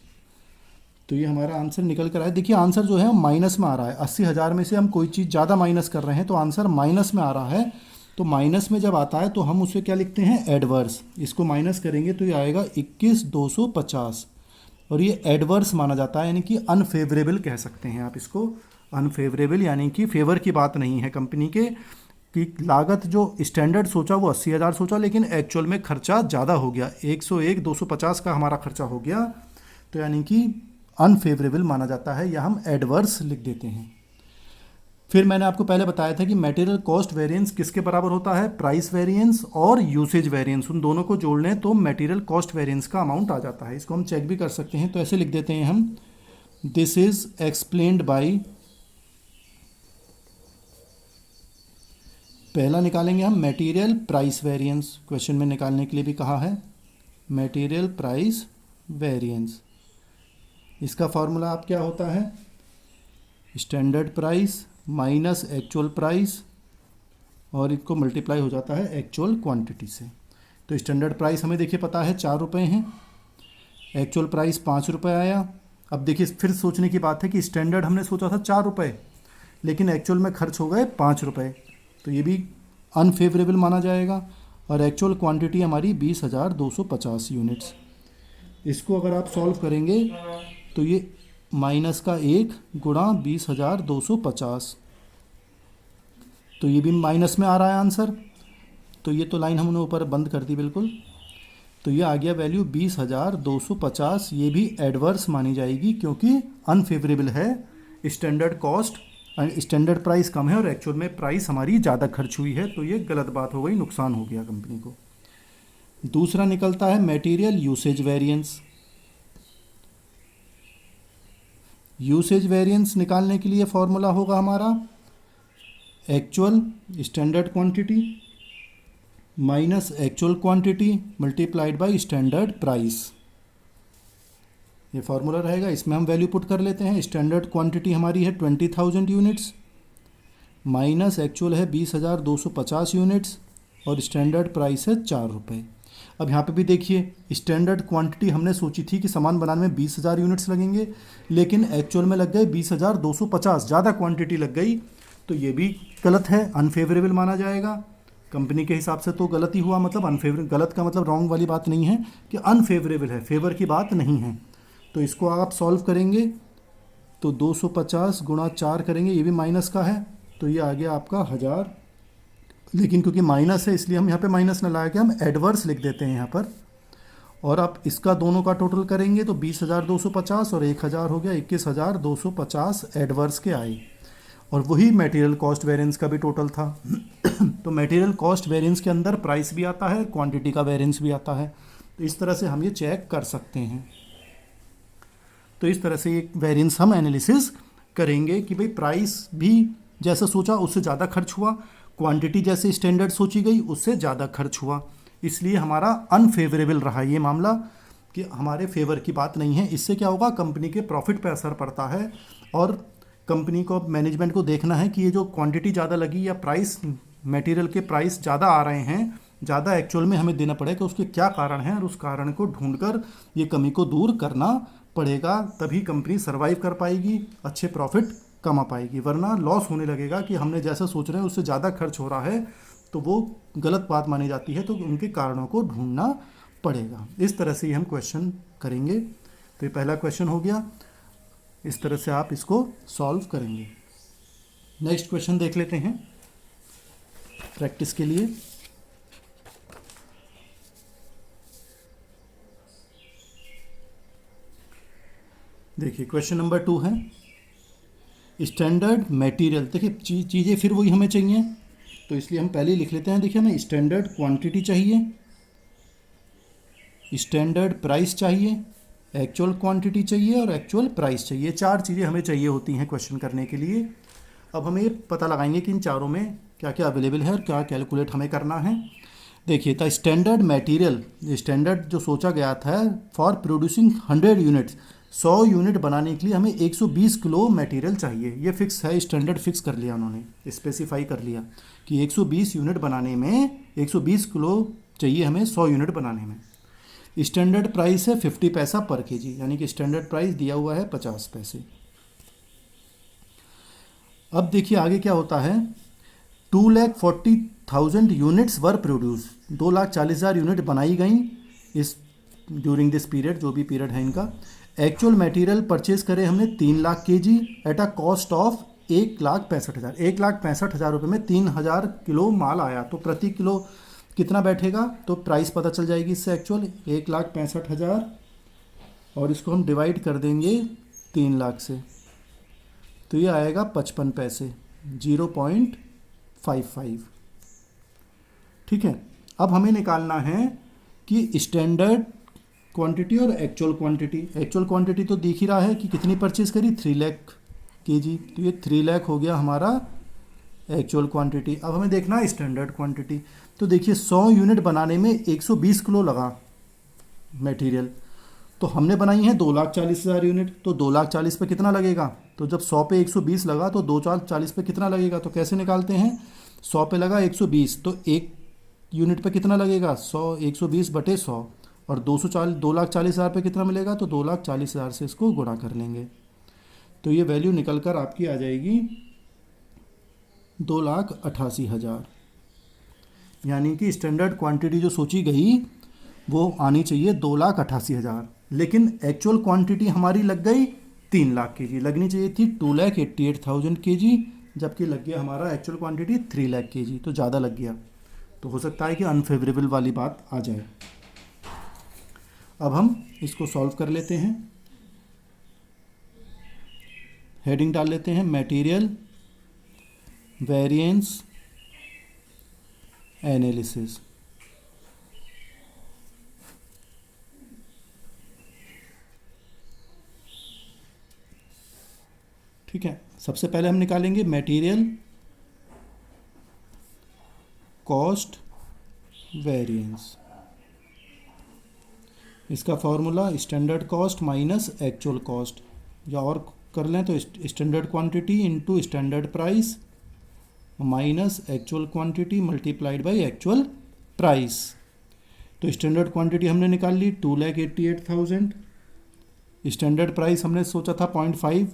तो ये हमारा आंसर निकल कर आया। देखिए आंसर जो है माइनस में आ रहा है, 80,000 में से हम कोई चीज़ ज़्यादा माइनस कर रहे हैं तो आंसर माइनस में आ रहा है। तो माइनस में जब आता है तो हम उसे क्या लिखते हैं? एडवर्स। इसको माइनस करेंगे तो ये आएगा 21,250 और ये एडवर्स माना जाता है, यानी कि अनफेवरेबल कह सकते हैं आप इसको, अनफेवरेबल यानी कि फेवर की बात नहीं है कंपनी के, कि लागत जो स्टैंडर्ड सोचा वो 80,000 सोचा लेकिन एक्चुअल में खर्चा ज़्यादा हो गया, 101,250 का हमारा खर्चा हो गया, तो यानी कि अनफेवरेबल माना जाता है, या हम एडवर्स लिख देते हैं। फिर मैंने आपको पहले बताया था कि मटेरियल कॉस्ट वेरिएंस किसके बराबर होता है? प्राइस वेरिएंस और यूसेज वेरिएंस, उन दोनों को जोड़ लें तो मटेरियल कॉस्ट वेरिएंस का अमाउंट आ जाता है। इसको हम चेक भी कर सकते हैं, तो ऐसे लिख देते हैं हम, दिस इज एक्सप्लेन्ड बाई, पहला निकालेंगे हम मटेरियल प्राइस वेरिएंस, क्वेश्चन में निकालने के लिए भी कहा है मटेरियल प्राइस वेरिएंस। इसका फॉर्मूला आप क्या होता है? Standard price minus actual price और इसको मल्टीप्लाई हो जाता है एक्चुअल क्वांटिटी से। तो स्टैंडर्ड प्राइस हमें देखिए पता है 4 रुपये हैं, एक्चुअल प्राइस 5 रुपये आया। अब देखिए फिर सोचने की बात है कि स्टैंडर्ड हमने सोचा था 4 रुपये लेकिन एक्चुअल में खर्च हो गए 5 रुपये, तो ये भी अनफेवरेबल माना जाएगा। और एक्चुअल क्वांटिटी हमारी 20,250 यूनिट्स। इसको अगर आप सॉल्व करेंगे तो ये माइनस का 1 गुणा 20,250, तो ये भी माइनस में आ रहा है आंसर। तो ये तो लाइन हमने ऊपर बंद कर दी बिल्कुल। तो ये आ गया वैल्यू 20,250। ये भी एडवर्स मानी जाएगी क्योंकि अनफेवरेबल है। स्टैंडर्ड कॉस्ट स्टैंडर्ड प्राइस कम है और एक्चुअल में प्राइस हमारी ज़्यादा खर्च हुई है, तो ये गलत बात हो गई, नुकसान हो गया कंपनी को। दूसरा निकलता है material usage variance. Usage variance निकालने के लिए फॉर्मूला होगा हमारा actual standard quantity minus actual quantity multiplied by standard price. ये फार्मूला रहेगा, इसमें हम वैल्यू पुट कर लेते हैं। स्टैंडर्ड क्वांटिटी हमारी है 20,000 यूनिट्स माइनस एक्चुअल है 20,250 यूनिट्स और स्टैंडर्ड प्राइस है 4 रुपये। अब यहाँ पे भी देखिए, स्टैंडर्ड क्वांटिटी हमने सोची थी कि सामान बनाने में 20,000 यूनिट्स लगेंगे, लेकिन एक्चुअल में लग गए 20,250, ज़्यादा क्वांटिटी लग गई, तो ये भी गलत है, अनफेवरेबल माना जाएगा। कंपनी के हिसाब से तो गलत ही हुआ, मतलब अनफेवरेबल, गलत का मतलब रॉन्ग वाली बात नहीं है कि अनफेवरेबल है, फेवर की बात नहीं है। तो इसको आप सॉल्व करेंगे तो 250 गुणा 4 करेंगे, ये भी माइनस का है, तो ये आ गया आपका 1000। लेकिन क्योंकि माइनस है इसलिए हम यहाँ पे माइनस ना लगा के हम एडवर्स लिख देते हैं यहाँ पर। और आप इसका दोनों का टोटल करेंगे तो 20,250 और 1000 हो गया, 21,250 एडवर्स के आए। और वही मटेरियल कॉस्ट वेरिएंस का भी टोटल था। तो मटेरियल कॉस्ट वेरिएंस के अंदर प्राइस भी आता है, क्वांटिटी का वेरिएंस भी आता है। तो इस तरह से हम ये चेक कर सकते हैं। तो इस तरह से एक वेरिएंस हम एनालिसिस करेंगे कि भाई प्राइस भी जैसा सोचा उससे ज़्यादा खर्च हुआ, क्वांटिटी जैसे स्टैंडर्ड सोची गई उससे ज़्यादा खर्च हुआ, इसलिए हमारा अनफेवरेबल रहा ये मामला, कि हमारे फेवर की बात नहीं है। इससे क्या होगा, कंपनी के प्रॉफिट पे असर पड़ता है और कंपनी को, मैनेजमेंट को देखना है कि ये जो क्वांटिटी ज़्यादा लगी या प्राइस, मटेरियल के प्राइस ज़्यादा आ रहे हैं, ज़्यादा एक्चुअल में हमें देना पड़ेगा, उसके क्या कारण हैं और उस कारण को ढूंढकर ये कमी को दूर करना पड़ेगा, तभी कंपनी सर्वाइव कर पाएगी, अच्छे प्रॉफिट कमा पाएगी। वरना लॉस होने लगेगा कि हमने जैसा सोच रहे हैं उससे ज़्यादा खर्च हो रहा है, तो वो गलत बात मानी जाती है, तो उनके कारणों को ढूंढना पड़ेगा। इस तरह से ही हम क्वेश्चन करेंगे। तो ये पहला क्वेश्चन हो गया, इस तरह से आप इसको सॉल्व करेंगे। नेक्स्ट क्वेश्चन देख लेते हैं प्रैक्टिस के लिए। देखिए क्वेश्चन नंबर 2 है स्टैंडर्ड मटेरियल। देखिए चीज़ें फिर वही हमें चाहिए, तो इसलिए हम पहले ही लिख लेते हैं। देखिए हमें स्टैंडर्ड क्वांटिटी चाहिए, स्टैंडर्ड प्राइस चाहिए, एक्चुअल क्वांटिटी चाहिए और एक्चुअल प्राइस चाहिए। 4 चीज़ें हमें चाहिए होती हैं क्वेश्चन करने के लिए। अब हमें ये पता लगाएंगे कि इन चारों में क्या क्या अवेलेबल है और क्या कैलकुलेट हमें करना है। देखिए था स्टैंडर्ड मटेरियल, स्टैंडर्ड जो सोचा गया था फॉर प्रोड्यूसिंग 100 यूनिट्स, 100 यूनिट बनाने के लिए हमें 120 किलो मटेरियल चाहिए। ये फिक्स है, स्टैंडर्ड फिक्स कर लिया उन्होंने, स्पेसिफाई कर लिया कि 120 यूनिट बनाने में 120 किलो चाहिए हमें 100 यूनिट बनाने में। स्टैंडर्ड प्राइस है 50 पैसा पर केजी, यानी कि स्टैंडर्ड प्राइस दिया हुआ है 50 पैसे। अब देखिए आगे क्या होता है, 2,40,000 यूनिट्स वर प्रोड्यूस, 2,40,000 यूनिट बनाई गई इस ड्यूरिंग दिस पीरियड, जो भी पीरियड है इनका। एक्चुअल मटेरियल परचेज करे हमने 3,00,000 KG at a cost of 1,65,000। 1,65,000 रुपये में 3,000 किलो माल आया, तो प्रति किलो कितना बैठेगा, तो प्राइस पता चल जाएगी इससे। एक्चुअल 1,65,000 और इसको हम डिवाइड कर देंगे 3,00,000 से, तो ये आएगा 55 पैसे, 0.55। ठीक है, अब हमें निकालना है कि स्टैंडर्ड क्वांटिटी और एक्चुअल क्वांटिटी। एक्चुअल क्वांटिटी तो दिख ही रहा है कि कितनी परचेज करी, 3,00,000 केजी, तो ये 3,00,000 हो गया हमारा एक्चुअल क्वांटिटी। अब हमें देखना है स्टैंडर्ड क्वांटिटी। तो देखिए 100 यूनिट बनाने में 120 किलो लगा मटेरियल, तो हमने बनाई है 2,40,000 यूनिट, तो 2,40,000 पे कितना लगेगा, तो जब 100 पे 120 लगा तो 2,40,000 पे कितना लगेगा, तो कैसे निकालते हैं, 100 पे लगा 120, तो 1 यूनिट पे कितना लगेगा, 120 बटे 100, और 2,40,000 पे कितना मिलेगा, तो 2,40,000 से इसको गुणा कर लेंगे, तो ये वैल्यू निकल कर आपकी आ जाएगी 2,88,000। यानी कि स्टैंडर्ड क्वांटिटी जो सोची गई वो आनी चाहिए 2,88,000, लेकिन एक्चुअल क्वांटिटी हमारी लग गई 3,00,000 केजी, लगनी चाहिए थी 2,88,000 केजी, जबकि लग गया हमारा एक्चुअल क्वांटिटी 3,00,000 केजी, तो ज़्यादा लग गया। तो हो सकता है कि अनफेवरेबल वाली बात आ जाए। अब हम इसको सॉल्व कर लेते हैं। हेडिंग डाल लेते हैं मटेरियल वेरिएंस एनालिसिस। ठीक है, सबसे पहले हम निकालेंगे मटेरियल कॉस्ट वेरिएंस। इसका formula standard cost minus actual cost, या और कर लें तो standard quantity into standard price minus actual quantity multiplied by actual price. तो स्टैंडर्ड क्वांटिटी हमने निकाल ली 2,88,000, स्टैंडर्ड प्राइस हमने सोचा था 0.5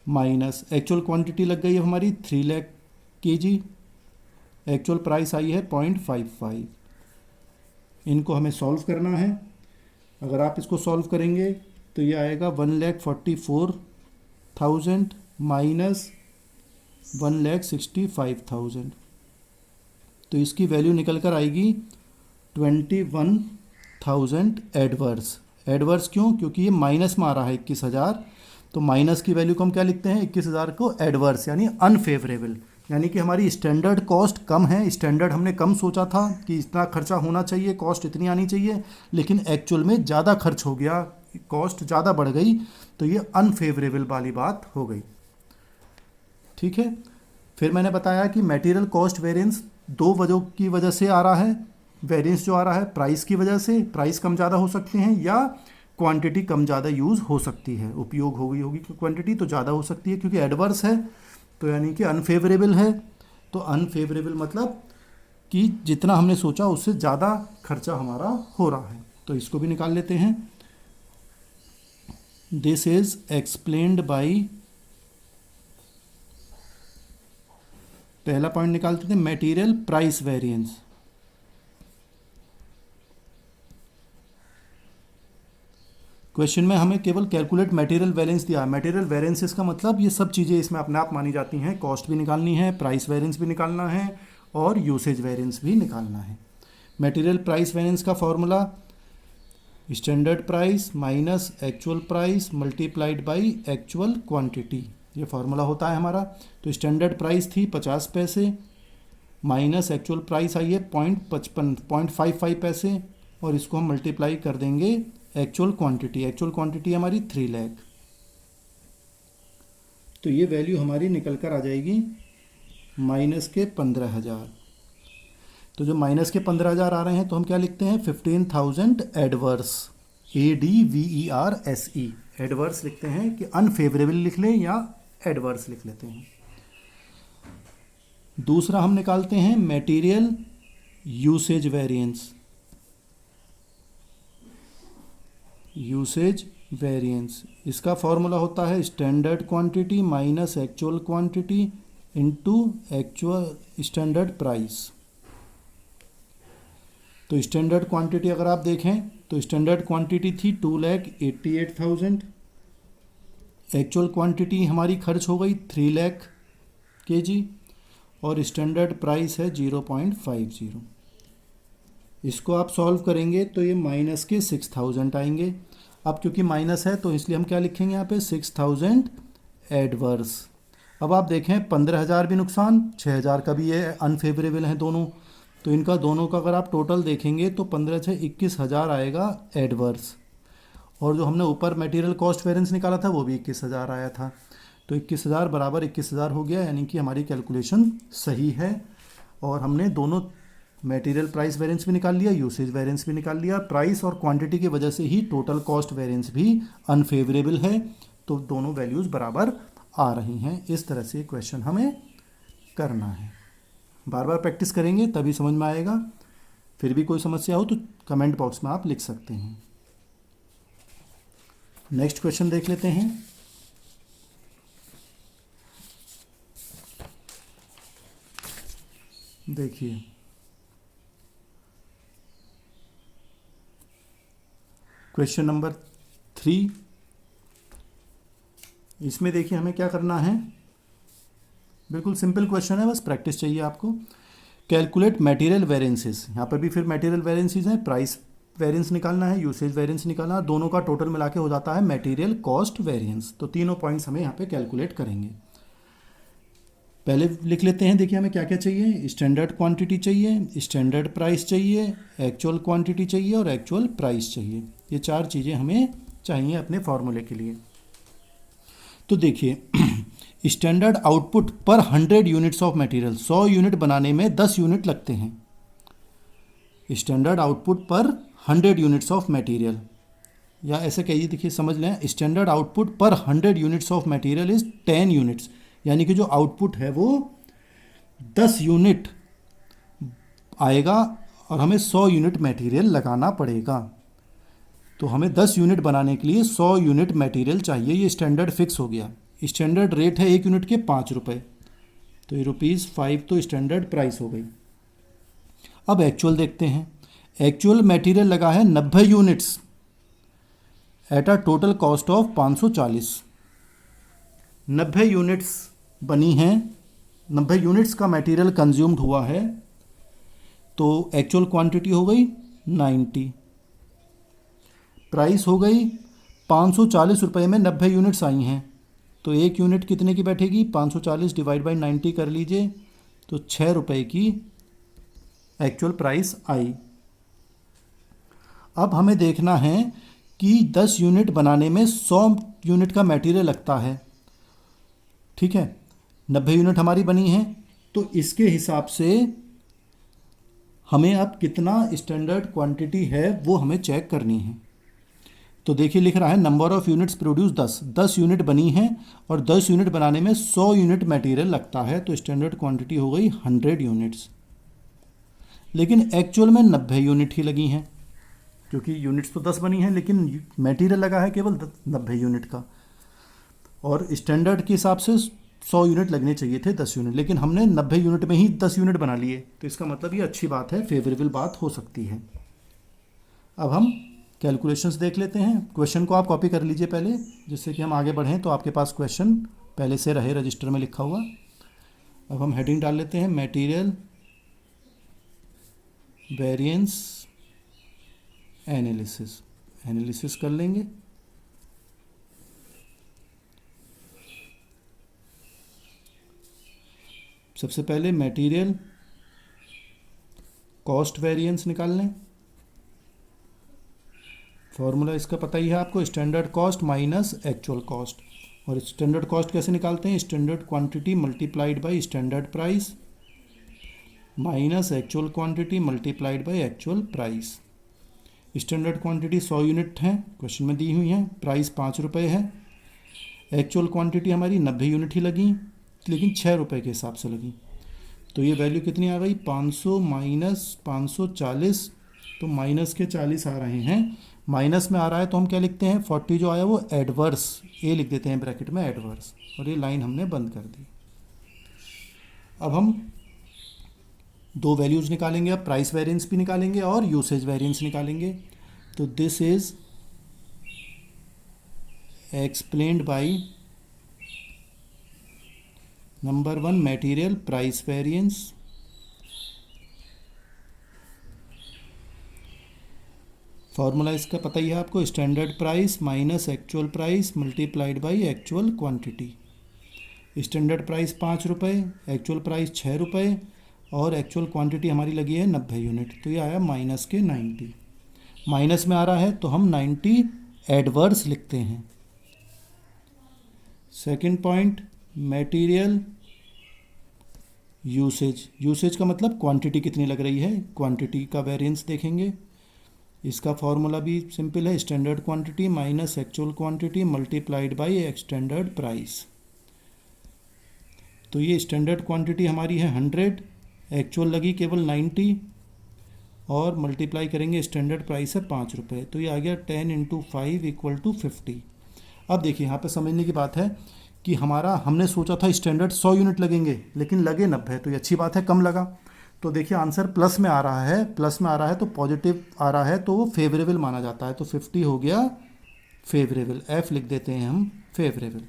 माइनस एक्चुअल क्वांटिटी लग गई है हमारी 3 lakh kg, actual price I है 0.55। इनको हमें सॉल्व करना है। अगर आप इसको सॉल्व करेंगे तो ये आएगा 1,44,000 माइनस 1,65,000, तो इसकी वैल्यू निकल कर आएगी 21,000 एडवर्स। एडवर्स क्यों? क्योंकि ये माइनस में आ रहा है 21,000, तो माइनस की वैल्यू को हम क्या लिखते हैं 21,000 को एडवर्स यानी अनफेवरेबल, यानी कि हमारी स्टैंडर्ड कॉस्ट कम है। स्टैंडर्ड हमने कम सोचा था कि इतना खर्चा होना चाहिए, कॉस्ट इतनी आनी चाहिए, लेकिन एक्चुअल में ज़्यादा खर्च हो गया, कॉस्ट ज़्यादा बढ़ गई, तो ये अनफेवरेबल वाली बात हो गई। ठीक है, फिर मैंने बताया कि मटेरियल कॉस्ट वेरिएंस दो वजहों की वजह से आ रहा है। वेरिएंस जो आ रहा है प्राइस की वजह से, प्राइस कम ज़्यादा हो सकते हैं या क्वांटिटी कम ज़्यादा यूज़ हो सकती है, उपयोग हो गई होगी क्वांटिटी तो ज़्यादा हो सकती है। क्योंकि एडवर्स है तो यानी कि अनफेवरेबल है, तो अनफेवरेबल मतलब कि जितना हमने सोचा उससे ज़्यादा खर्चा हमारा हो रहा है। तो इसको भी निकाल लेते हैं। दिस इज एक्सप्लेन्ड बाई, पहला पॉइंट निकालते थे मटेरियल प्राइस वेरिएंस। क्वेश्चन में हमें केवल कैलकुलेट मटेरियल वेरिएंस दिया है। मटेरियल वेरिएंसेस का मतलब ये सब चीज़ें इसमें अपने आप मानी जाती हैं, कॉस्ट भी निकालनी है, प्राइस वेरिएंस भी निकालना है और यूसेज वेरिएंस भी निकालना है। मटेरियल प्राइस वेरिएंस का formula standard price minus actual price multiplied by actual quantity, ये फार्मूला होता है हमारा। तो स्टैंडर्ड प्राइस थी 50 पैसे माइनस एक्चुअल प्राइस आई है 0.55 पैसे, और इसको हम मल्टीप्लाई कर देंगे एक्चुअल क्वांटिटी। एक्चुअल क्वांटिटी हमारी 3 लाख, तो ये वैल्यू हमारी निकल कर आ जाएगी माइनस के 15,000। तो जो माइनस के 15,000 आ रहे हैं तो हम क्या लिखते हैं 15,000 एडवर्स, ADVERSE, एडवर्स लिखते हैं कि अनफेवरेबल लिख लें या एडवर्स लिख लेते हैं। दूसरा हम निकालते हैं material usage variance. Usage variance, इसका फॉर्मूला होता है standard quantity minus actual quantity into actual standard price. तो स्टैंडर्ड क्वांटिटी अगर आप देखें तो स्टैंडर्ड क्वांटिटी थी 2,88,000, एक्चुअल क्वांटिटी हमारी खर्च हो गई 3 लाख kg और स्टैंडर्ड प्राइस है 0.50। इसको आप सॉल्व करेंगे तो ये माइनस के 6,000 आएंगे। अब क्योंकि माइनस है तो इसलिए हम क्या लिखेंगे यहाँ पे 6,000 एडवर्स। अब आप देखें 15,000 भी नुकसान, 6,000 का भी ये अनफेवरेबल है दोनों, तो इनका दोनों का अगर आप टोटल देखेंगे तो 15 से 21,000 आएगा एडवर्स। और जो हमने ऊपर मटेरियल कॉस्ट वेरिएंस निकाला था वो भी 21,000 आया था, तो 21,000 बराबर 21,000 हो गया, यानी कि हमारी कैलकुलेशन सही है। और हमने दोनों मटेरियल प्राइस वेरिएंस भी निकाल लिया, यूसेज वेरिएंस भी निकाल लिया। प्राइस और क्वांटिटी की वजह से ही टोटल कॉस्ट वेरिएंस भी अनफेवरेबल है, तो दोनों वैल्यूज़ बराबर आ रही हैं। इस तरह से क्वेश्चन हमें करना है, बार बार प्रैक्टिस करेंगे तभी समझ में आएगा। फिर भी कोई समस्या हो तो कमेंट बॉक्स में आप लिख सकते हैं। नेक्स्ट क्वेश्चन देख लेते हैं। देखिए क्वेश्चन नंबर 3, इसमें देखिए हमें क्या करना है, बिल्कुल सिंपल क्वेश्चन है, बस प्रैक्टिस चाहिए आपको। कैलकुलेट मटेरियल वेरिएंसेस, यहाँ पर भी फिर मटेरियल वेरिएंसेस हैं, प्राइस वेरिएंस निकालना है, यूसेज वेरिएंस निकालना है, दोनों का टोटल मिला के हो जाता है मटेरियल कॉस्ट वेरिएंस। तो तीनों पॉइंट्स हमें यहाँ पे कैलकुलेट करेंगे। पहले लिख लेते हैं, देखिए हमें क्या क्या चाहिए। स्टैंडर्ड क्वांटिटी चाहिए, स्टैंडर्ड प्राइस चाहिए, एक्चुअल क्वांटिटी चाहिए और एक्चुअल प्राइस चाहिए। ये 4 चीज़ें हमें चाहिए अपने फॉर्मूले के लिए। तो देखिए स्टैंडर्ड आउटपुट पर 100 यूनिट्स ऑफ मटेरियल, 100 यूनिट बनाने में 10 यूनिट लगते हैं। स्टैंडर्ड आउटपुट पर 100 यूनिट्स ऑफ मटेरियल, या ऐसे कहिए, देखिए समझ लें, स्टैंडर्ड आउटपुट पर 100 units of material is 10 units, यानी कि जो आउटपुट है वो 10 यूनिट आएगा और हमें 100 यूनिट मटेरियल लगाना पड़ेगा। तो हमें 10 यूनिट बनाने के लिए 100 यूनिट मटेरियल चाहिए। ये स्टैंडर्ड फिक्स हो गया। स्टैंडर्ड रेट है 1 यूनिट के 5 रुपये, तो ये ₹5 तो स्टैंडर्ड प्राइस हो गई। अब एक्चुअल देखते हैं। एक्चुअल मटेरियल लगा है 90 units at a total cost of 540। 90 units बनी हैं, 90 यूनिट्स का मटेरियल कंज्यूम्ड हुआ है, तो एक्चुअल क्वांटिटी हो गई 90। प्राइस हो गई 540 रुपये में 90 यूनिट्स आई हैं, तो 1 यूनिट कितने की बैठेगी, 540 डिवाइड बाई 90 कर लीजिए, तो 6 रुपये की एक्चुअल प्राइस आई। अब हमें देखना है कि 10 यूनिट बनाने में 100 यूनिट का मटेरियल लगता है, ठीक है। 90 यूनिट हमारी बनी है, तो इसके हिसाब से हमें अब कितना स्टैंडर्ड क्वांटिटी है वो हमें चेक करनी है। तो देखिए लिख रहा है number of units produce 10 unit बनी है और 10 यूनिट बनाने में 100 यूनिट मटेरियल लगता है, तो स्टैंडर्ड क्वांटिटी हो गई 100 यूनिट्स। लेकिन एक्चुअल में 90 यूनिट ही लगी हैं, क्योंकि यूनिट्स तो 10 बनी हैं लेकिन मटेरियल लगा है केवल 90 यूनिट का, और स्टैंडर्ड के हिसाब से 100 यूनिट लगने चाहिए थे 10 यूनिट, लेकिन हमने 90 यूनिट में ही 10 यूनिट बना लिए, तो इसका मतलब ये अच्छी बात है, फेवरेबल बात हो सकती है। अब हम कैलकुलेशंस देख लेते हैं। क्वेश्चन को आप कॉपी कर लीजिए पहले, जिससे कि हम आगे बढ़ें तो आपके पास क्वेश्चन पहले से रहे रजिस्टर में लिखा हुआ। अब हम हेडिंग डाल लेते हैं, मटेरियल वेरिएंस एनालिसिस कर लेंगे। सबसे पहले मटेरियल कॉस्ट वेरिएंस निकाल लें। फॉर्मूला इसका पता ही है आपको, standard cost minus actual cost. और स्टैंडर्ड कॉस्ट कैसे निकालते हैं, standard quantity multiplied by standard price minus actual quantity multiplied by actual price. Standard quantity 100 unit हैं, क्वेश्चन में दी हुई हैं, प्राइस 5 रुपये है। एक्चुअल क्वांटिटी हमारी 90 यूनिट ही लगी, लेकिन 6 रुपये के हिसाब से लगी, तो ये वैल्यू कितनी आ गई, 500 माइनस 540, तो माइनस के 40 आ रहे हैं। माइनस में आ रहा है तो हम क्या लिखते हैं, 40 जो आया वो एडवर्स, ए लिख देते हैं ब्रैकेट में एडवर्स, और ये लाइन हमने बंद कर दी। अब हम 2 वैल्यूज़ निकालेंगे, अब प्राइस वेरिएंस भी निकालेंगे और यूसेज वेरिएंस निकालेंगे। तो this is explained by number 1 material price variance, formula इसका पता ही है आपको, standard price minus actual price multiplied by actual quantity. Standard price 5 रुपये, एक्चुअल प्राइस 6 रुपये, और एक्चुअल क्वांटिटी हमारी लगी है 90 यूनिट, तो ये आया माइनस के 90। माइनस में आ रहा है तो हम 90 एडवर्स लिखते हैं। सेकंड पॉइंट, मटेरियल यूसेज का मतलब क्वांटिटी कितनी लग रही है, क्वांटिटी का वेरिएंस देखेंगे। इसका फॉर्मूला भी सिंपल है, standard quantity minus actual quantity multiplied by standard price. तो ये स्टैंडर्ड क्वांटिटी हमारी है 100, एक्चुअल लगी केवल 90, और मल्टीप्लाई करेंगे स्टैंडर्ड प्राइस है 5 रुपये, तो ये आ गया 10 × 5 = 50। अब देखिए यहाँ पे समझने की बात है कि हमने सोचा था स्टैंडर्ड 100 यूनिट लगेंगे, लेकिन लगे 90, तो ये अच्छी बात है, कम लगा। तो देखिए आंसर प्लस में आ रहा है, तो पॉजिटिव आ रहा है, तो वो फेवरेबल माना जाता है, तो 50 हो गया फेवरेबल, एफ लिख देते हैं हम फेवरेबल।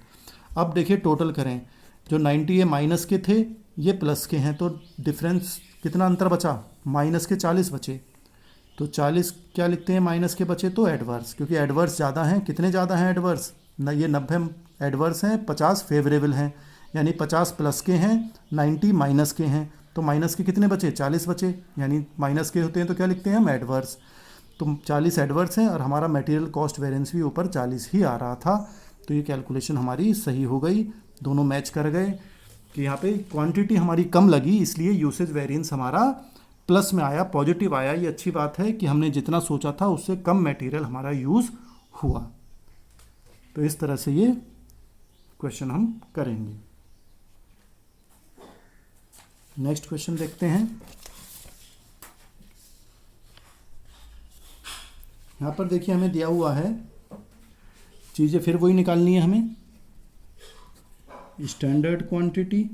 अब देखिए टोटल करें, जो 90 ये माइनस के थे, ये प्लस के हैं, तो डिफरेंस कितना अंतर बचा, माइनस के 40 बचे, तो 40 क्या लिखते हैं माइनस के बचे, तो एडवर्स, क्योंकि एडवर्स ज़्यादा हैं। कितने ज़्यादा हैं एडवर्स, न ये 90 एडवर्स हैं, 50 फेवरेबल हैं, यानी 50 प्लस के हैं, 90 माइनस के हैं। तो माइनस के कितने बचे, 40 बचे, यानी माइनस के होते हैं तो क्या लिखते हैं हम, एडवर्स। तो 40 एडवर्स हैं और हमारा मटेरियल कॉस्ट वेरिएंस भी ऊपर 40 ही आ रहा था। तो ये कैलकुलेशन हमारी सही हो गई, दोनों मैच कर गए कि यहाँ पे क्वांटिटी हमारी कम लगी, इसलिए यूसेज वेरिएंस हमारा प्लस में आया, पॉजिटिव आया। ये अच्छी बात है कि हमने जितना सोचा था उससे कम मटेरियल हमारा यूज़ हुआ। तो इस तरह से ये क्वेश्चन हम करेंगे। नेक्स्ट क्वेश्चन देखते हैं। यहाँ पर देखिए हमें दिया हुआ है चीज़ें फिर वही निकालनी है हमें। स्टैंडर्ड क्वांटिटी,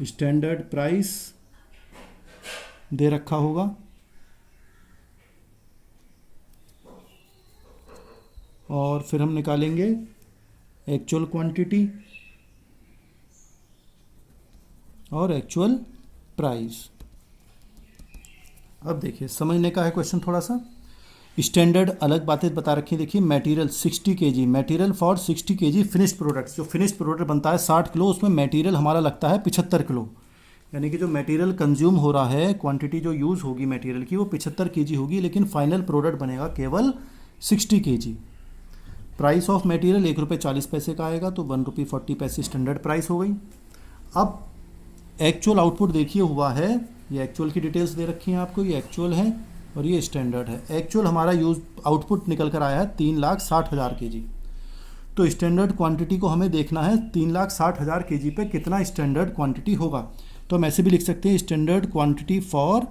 स्टैंडर्ड प्राइस दे रखा होगा, और फिर हम निकालेंगे एक्चुअल क्वांटिटी और एक्चुअल प्राइस। अब देखिए समझने का है क्वेश्चन थोड़ा सा। स्टैंडर्ड अलग बातें बता रखी हैं, देखिए material 60 kg, material for 60 kg finished products. जो फिनिश्ड प्रोडक्ट बनता है 60 किलो, उसमें मटेरियल हमारा लगता है 75 किलो, यानी कि जो मटेरियल कंज्यूम हो रहा है, क्वांटिटी जो यूज़ होगी मटेरियल की वो 75 kg होगी, लेकिन फाइनल प्रोडक्ट बनेगा केवल 60 kg। प्राइस ऑफ मटेरियल 1 रुपये 40 पैसे का आएगा, तो 1 रुपये 40 पैसे स्टैंडर्ड प्राइस हो गई। अब एक्चुअल आउटपुट देखिए हुआ है, ये एक्चुअल की डिटेल्स दे रखी हैं आपको, ये एक्चुअल है और ये स्टैंडर्ड है। एक्चुअल हमारा यूज आउटपुट निकल कर आया है 3,60,000 kg। तो स्टैंडर्ड क्वांटिटी को हमें देखना है 3,60,000 kg पे कितना स्टैंडर्ड क्वांटिटी होगा। तो हम ऐसे भी लिख सकते हैं स्टैंडर्ड क्वांटिटी फॉर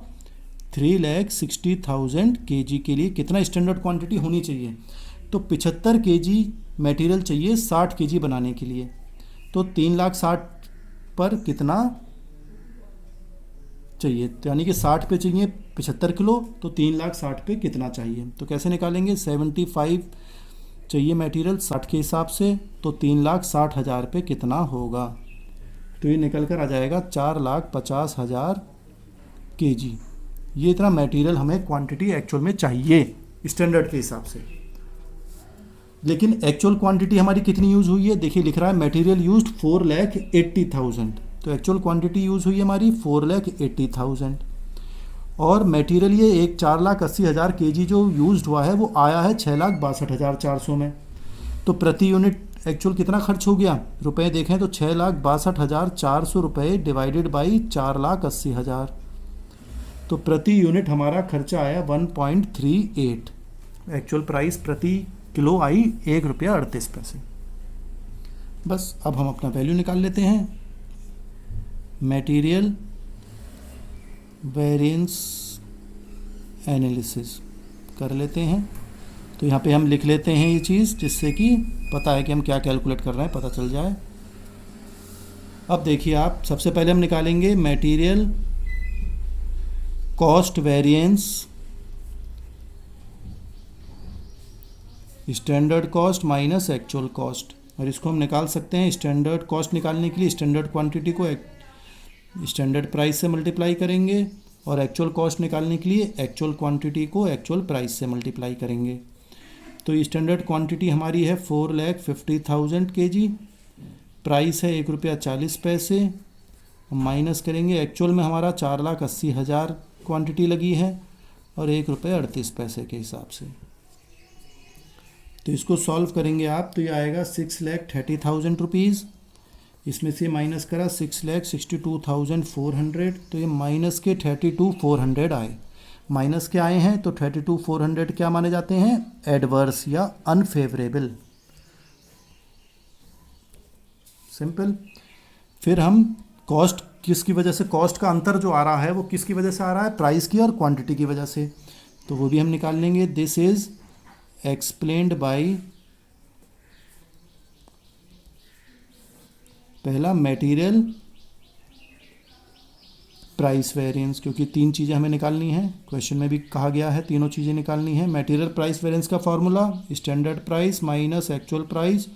3,60,000 kg के लिए कितना स्टैंडर्ड क्वांटिटी होनी चाहिए। तो 75 kg मटेरियल चाहिए 60 kg बनाने के लिए, तो 3,60,000 पर कितना चाहिए, तो यानी कि 60 पे चाहिए 75 किलो, तो 3,60,000 पे कितना चाहिए। तो कैसे निकालेंगे, 75 चाहिए मटेरियल 60 के हिसाब से, तो 3,60,000 पे कितना होगा, तो ये निकल कर आ जाएगा 4,50,000 kg। ये इतना मटेरियल हमें क्वांटिटी एक्चुअल में चाहिए स्टैंडर्ड के हिसाब से। लेकिन एक्चुअल क्वांटिटी हमारी कितनी यूज़ हुई है, देखिए लिख रहा है मटेरियल यूज्ड 4,80,000, तो एक्चुअल क्वांटिटी यूज़ हुई है हमारी 4,80,000, और मटेरियल ये 4,80,000 kg जो यूज्ड हुआ है वो आया है 6,62,400 में। तो प्रति यूनिट एक्चुअल कितना खर्च हो गया, रुपए देखें तो 6,62,400 रुपये डिवाइडेड बाई 4,80,000, तो प्रति यूनिट हमारा खर्चा आया 1.38। एक्चुअल प्राइस प्रति किलो आई 1 रुपया 38 पैसे। बस अब हम अपना वैल्यू निकाल लेते हैं। मटेरियल वेरिएंस एनालिसिस कर लेते हैं। तो यहाँ पे हम लिख लेते हैं ये चीज़, जिससे कि पता है कि हम क्या कैलकुलेट कर रहे हैं, पता चल जाए। अब देखिए आप, सबसे पहले हम निकालेंगे material cost variance, standard cost minus actual cost, और इसको हम निकाल सकते हैं स्टैंडर्ड कॉस्ट निकालने के लिए स्टैंडर्ड क्वांटिटी को स्टैंडर्ड प्राइस से मल्टीप्लाई करेंगे, और एक्चुअल कॉस्ट निकालने के लिए एक्चुअल क्वांटिटी को एक्चुअल प्राइस से मल्टीप्लाई करेंगे। तो स्टैंडर्ड क्वांटिटी हमारी है 4,50,000 kg, प्राइस है 1 रुपया 40 पैसे, माइनस करेंगे एक्चुअल में हमारा 4,80,000 क्वांटिटी लगी है और 1 रुपये 38 पैसे के हिसाब से। तो इसको सॉल्व करेंगे आप, तो ये आएगा 6,30,000 रुपीज़, इसमें से माइनस करा 6,62,400, तो ये माइनस के 32,400 आए। माइनस के आए हैं तो 32,400 क्या माने जाते हैं, एडवर्स या अनफेवरेबल। सिंपल। फिर हम कॉस्ट किसकी वजह से, कॉस्ट का अंतर जो आ रहा है वो किसकी वजह से आ रहा है, प्राइस की और क्वांटिटी की वजह से, तो वो भी हम निकाल लेंगे। दिस इज एक्सप्लेन्ड बाय, पहला मटेरियल प्राइस वेरिएंस, क्योंकि 3 चीज़ें हमें निकालनी है, क्वेश्चन में भी कहा गया है तीनों चीज़ें निकालनी है। मटेरियल प्राइस वेरिएंस का formula standard price minus actual price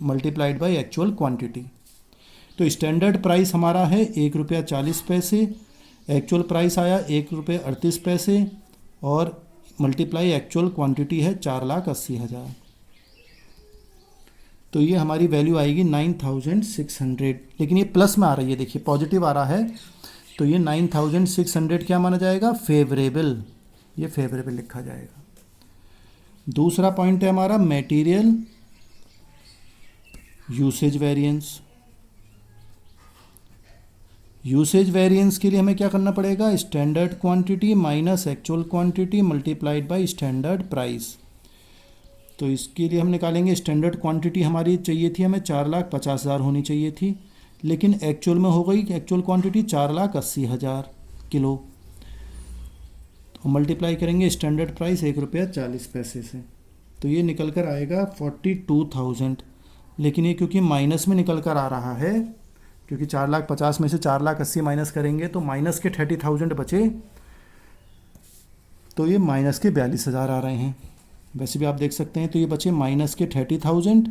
multiplied by actual quantity. तो स्टैंडर्ड प्राइस हमारा है 1 रुपया 40 पैसे, एक्चुअल प्राइस आया 1 रुपये 38 पैसे और मल्टीप्लाई एक्चुअल क्वांटिटी है 4,80,000, तो ये हमारी वैल्यू आएगी 9,600। लेकिन ये प्लस में आ रही है, देखिए पॉजिटिव आ रहा है, तो ये 9,600 क्या माना जाएगा, फेवरेबल, ये फेवरेबल लिखा जाएगा। दूसरा पॉइंट है हमारा material usage variance. Usage variance के लिए हमें क्या करना पड़ेगा, standard quantity minus actual quantity multiplied by standard price. तो इसके लिए हम निकालेंगे स्टैंडर्ड क्वांटिटी हमारी चाहिए थी हमें 4,50,000 होनी चाहिए थी, लेकिन एक्चुअल में हो गई एक्चुअल क्वांटिटी 4,80,000 किलो। तो मल्टीप्लाई करेंगे स्टैंडर्ड प्राइस 1 रुपया 40 पैसे से, तो ये निकल कर आएगा 42,000। लेकिन ये क्योंकि माइनस में निकल कर आ रहा है, क्योंकि 4,50,000 में से 4,80,000 माइनस करेंगे तो माइनस के 30,000 बचे, तो ये माइनस के 42,000 आ रहे हैं। वैसे भी आप देख सकते हैं, तो ये बचे माइनस के 30,000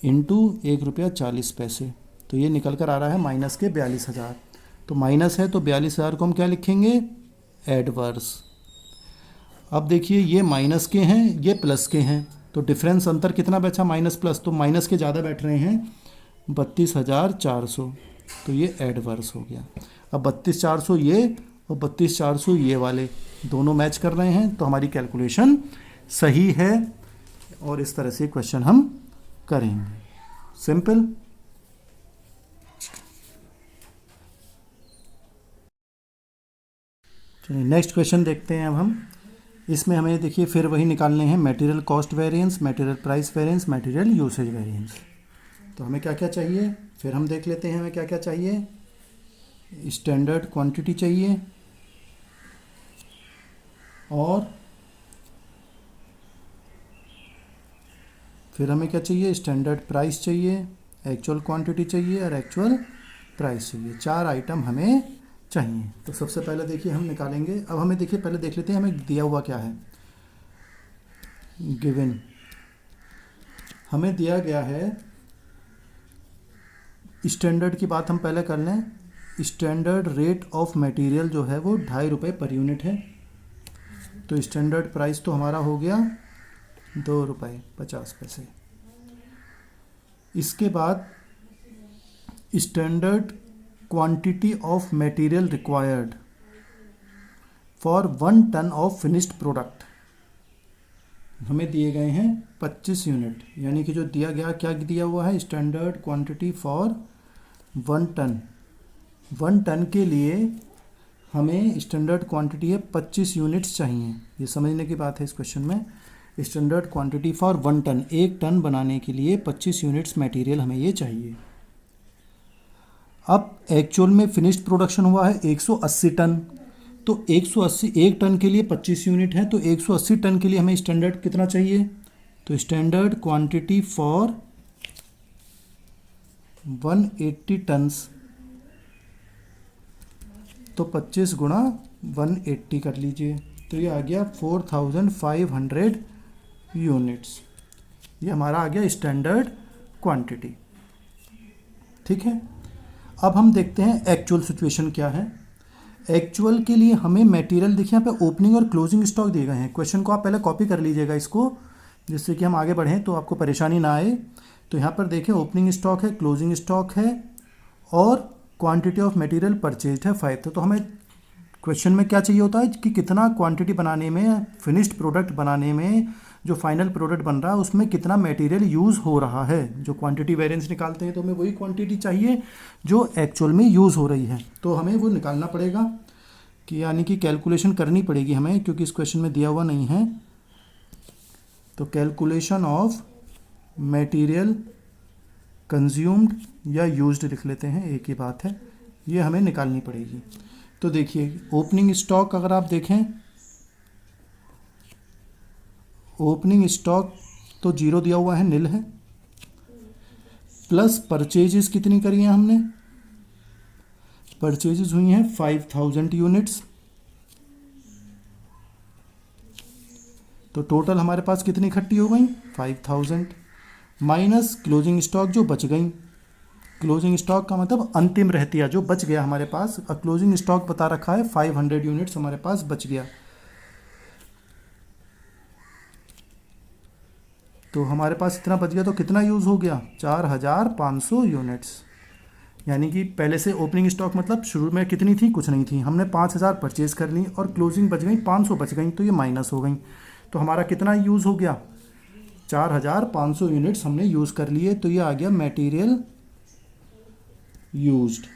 इंटू 1 रुपया 40 पैसे, तो ये निकल कर आ रहा है माइनस के 42,000। तो माइनस है तो 42,000 को हम क्या लिखेंगे, एडवर्स। अब देखिए ये माइनस के हैं, ये प्लस के हैं, तो डिफरेंस अंतर कितना बचा, माइनस प्लस, तो माइनस के ज़्यादा बैठ रहे हैं 32,400, तो ये एडवर्स हो गया। अब 32,400 ये और 32,400 ये वाले दोनों मैच कर रहे हैं, तो हमारी कैलकुलेशन सही है, और इस तरह से क्वेश्चन हम करेंगे, सिंपल। चलिए नेक्स्ट क्वेश्चन देखते हैं अब हम। इसमें हमें देखिए फिर वही निकालने हैं, material cost variance, material price variance, material usage variance. तो हमें क्या क्या चाहिए, फिर हम देख लेते हैं हमें क्या क्या चाहिए। स्टैंडर्ड क्वांटिटी चाहिए, और फिर हमें क्या चाहिए, स्टैंडर्ड प्राइस चाहिए, एक्चुअल क्वांटिटी चाहिए और एक्चुअल प्राइस चाहिए। 4 आइटम हमें चाहिए। तो सबसे पहले देखिए हम निकालेंगे। अब हमें देखिए पहले देख लेते हैं हमें दिया हुआ क्या है। गिवन हमें दिया गया है, स्टैंडर्ड की बात हम पहले कर लें। स्टैंडर्ड रेट ऑफ मटेरियल जो है वो 2.5 रुपये पर यूनिट है, तो स्टैंडर्ड प्राइस तो हमारा हो गया 2 रुपये 50 पैसे। इसके बाद standard quantity of material required for 1 ton of finished product हमें दिए गए हैं 25 यूनिट, यानी कि जो दिया गया क्या दिया हुआ है, standard quantity for 1 ton. 1 ton के लिए हमें स्टैंडर्ड क्वांटिटी है 25 यूनिट्स चाहिए। ये समझने की बात है इस क्वेश्चन में। Standard quantity for 1 ton, 1 ton बनाने के लिए 25 यूनिट्स मटेरियल हमें ये चाहिए। अब एक्चुअल में फिनिश्ड प्रोडक्शन हुआ है 180 टन, तो 180 1 टन के लिए 25 यूनिट है, तो 180 टन के लिए हमें स्टैंडर्ड कितना चाहिए, तो स्टैंडर्ड क्वांटिटी फॉर 180 टन्स, तो 25 गुणा 180 कर लीजिए, तो ये आ गया 4,500 यूनिट्स। ये हमारा आ गया स्टैंडर्ड क्वांटिटी। ठीक है, अब हम देखते हैं एक्चुअल सिचुएशन क्या है। एक्चुअल के लिए हमें मटेरियल देखिए यहाँ पे ओपनिंग और क्लोजिंग स्टॉक दिए गए हैं। क्वेश्चन को आप पहले कॉपी कर लीजिएगा इसको, जिससे कि हम आगे बढ़ें तो आपको परेशानी ना आए। तो यहाँ पर देखें ओपनिंग स्टॉक है, क्लोजिंग स्टॉक है, और क्वांटिटी ऑफ मटेरियल परचेज्ड है 5। तो हमें क्वेश्चन में क्या चाहिए होता है कि कितना क्वांटिटी बनाने में, फिनिश्ड प्रोडक्ट बनाने में, जो फाइनल प्रोडक्ट बन रहा है उसमें कितना मटेरियल यूज़ हो रहा है। जो क्वांटिटी वेरिएंस निकालते हैं तो हमें वही क्वांटिटी चाहिए जो एक्चुअल में यूज़ हो रही है, तो हमें वो निकालना पड़ेगा, कि यानी कि कैलकुलेशन करनी पड़ेगी हमें, क्योंकि इस क्वेश्चन में दिया हुआ नहीं है। तो कैलकुलेशन ऑफ मटेरियल कंज्यूम्ड या यूज्ड लिख लेते हैं, एक ही बात है, ये हमें निकालनी पड़ेगी। तो देखिए ओपनिंग स्टॉक अगर आप देखें, ओपनिंग स्टॉक तो 0 दिया हुआ है, नील है, प्लस परचेजेस कितनी करी हैं हमने, परचेजेस हुई हैं 5,000 यूनिट्स, तो टोटल हमारे पास कितनी इकट्ठी हो गई 5,000, माइनस क्लोजिंग स्टॉक जो बच गई क्लोजिंग स्टॉक का मतलब अंतिम रहतिया जो बच गया हमारे पास। क्लोजिंग स्टॉक बता रखा है 500 यूनिट्स हमारे पास बच गया। तो हमारे पास इतना बच गया तो कितना यूज़ हो गया, 4500 यूनिट्स। यानी कि पहले से ओपनिंग स्टॉक मतलब शुरू में कितनी थी, कुछ नहीं थी, हमने 5000 परचेज़ कर ली और क्लोजिंग बच गई 500 बच गई, तो ये माइनस हो गई। तो हमारा कितना यूज़ हो गया, 4500 यूनिट्स हमने यूज़ कर लिए। तो ये आ गया मटेरियल यूज्ड,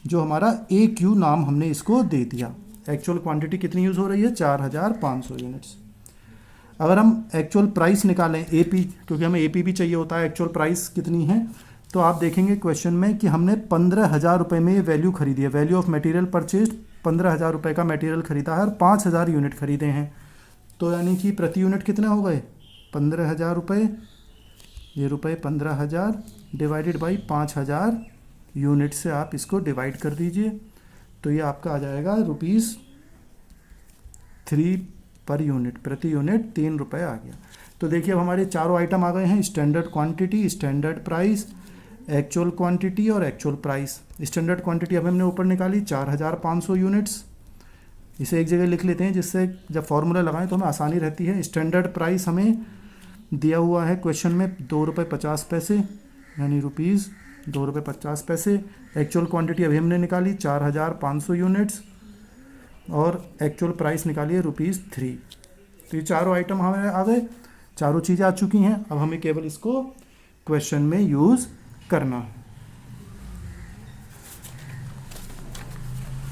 जो हमारा ए क्यू नाम हमने इसको दे दिया। एक्चुअल क्वांटिटी कितनी यूज़ हो रही है, 4500 यूनिट्स। अगर हम एक्चुअल प्राइस निकालें एपी, क्योंकि हमें एपी भी चाहिए होता है, एक्चुअल प्राइस कितनी है, तो आप देखेंगे क्वेश्चन में कि हमने 15,000 रुपये में ये वैल्यू खरीदी है। वैल्यू ऑफ मटेरियल परचेज 15,000 रुपये का मटेरियल खरीदा है और 5,000 यूनिट खरीदे हैं। तो यानी कि प्रति यूनिट कितने हो गए, 15,000 रुपये, ये रुपये 15,000 डिवाइडेड बाई 5,000 यूनिट से आप इसको डिवाइड कर दीजिए, तो ये आपका आ जाएगा ₹3 पर यूनिट, प्रति यूनिट 3 रुपये आ गया। तो देखिए अब हमारे चारों आइटम आ गए हैं, standard quantity, standard price, actual quantity और एक्चुअल प्राइस। स्टैंडर्ड क्वांटिटी अब हमने ऊपर निकाली 4500 यूनिट्स, इसे एक जगह लिख लेते हैं जिससे जब फॉर्मूला लगाएं तो हमें आसानी रहती है। स्टैंडर्ड प्राइस हमें दिया हुआ है क्वेश्चन में ₹2.50, यानी ₹2.50। एक्चुअल क्वांटिटी अभी हमने निकाली 4500 यूनिट्स और एक्चुअल प्राइस निकाली है ₹3। तो ये चारों आइटम हमें आ गए, चारों चीज़ें आ चुकी हैं। अब हमें केवल इसको क्वेश्चन में यूज़ करना है।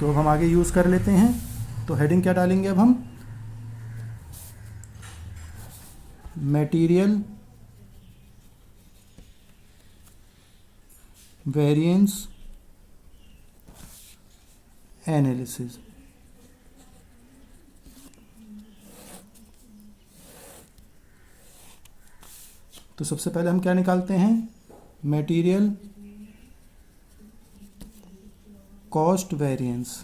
तो अब हम आगे यूज़ कर लेते हैं। तो हेडिंग क्या डालेंगे अब हम, मटेरियल वेरिएंस एनालिसिस। तो सबसे पहले हम क्या निकालते हैं, material cost variance,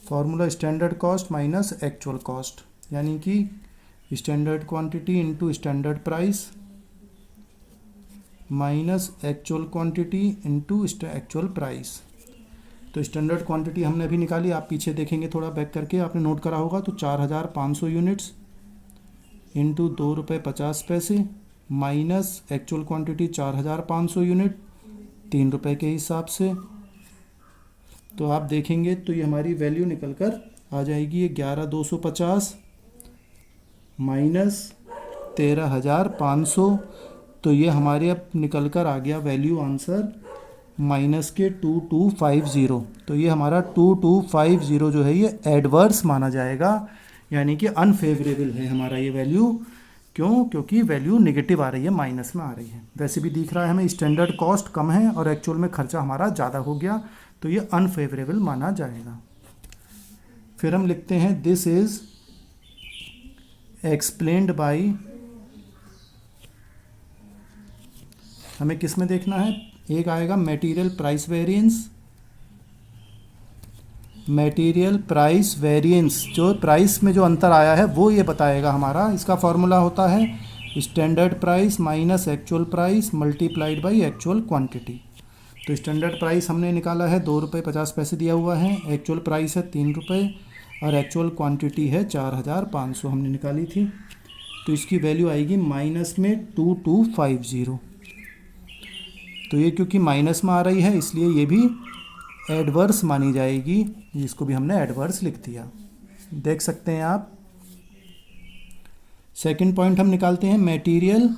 formula standard cost minus actual cost, यानी कि standard quantity into standard price minus actual quantity into actual price. तो स्टैंडर्ड क्वांटिटी हमने अभी निकाली, आप पीछे देखेंगे थोड़ा बैक करके आपने नोट करा होगा। तो 4500 units into ₹2.50 minus actual quantity 4500 unit 3 रुपये के हिसाब से। तो आप देखेंगे तो ये हमारी वैल्यू निकल कर आ जाएगी, ये 11,250 माइनस 13,500। तो ये हमारे अब निकल कर आ गया वैल्यू आंसर माइनस के 2250। तो ये हमारा 2250 जो है ये एडवर्स माना जाएगा, यानी कि अनफेवरेबल है हमारा ये वैल्यू। क्यों, क्योंकि वैल्यू नेगेटिव आ रही है, माइनस में आ रही है। वैसे भी दिख रहा है हमें स्टैंडर्ड कॉस्ट कम है और एक्चुअल में खर्चा हमारा ज़्यादा हो गया, तो ये अनफेवरेबल माना जाएगा। फिर हम लिखते हैं दिस इज एक्सप्लेन्ड बाई, हमें किस में देखना है, एक आएगा material price variance, material price variance जो प्राइस में जो अंतर आया है वो ये बताएगा हमारा। इसका फॉर्मूला होता है standard price minus actual price multiplied by actual quantity. तो स्टैंडर्ड प्राइस हमने निकाला है ₹2.50 दिया हुआ है, एक्चुअल प्राइस है 3 रुपये और एक्चुअल क्वांटिटी है 4500 हमने निकाली थी। तो इसकी वैल्यू आएगी माइनस में 2250। तो ये क्योंकि माइनस में आ रही है इसलिए ये भी एडवर्स मानी जाएगी, इसको भी हमने एडवर्स लिख दिया, देख सकते हैं आप। सेकंड पॉइंट हम निकालते हैं material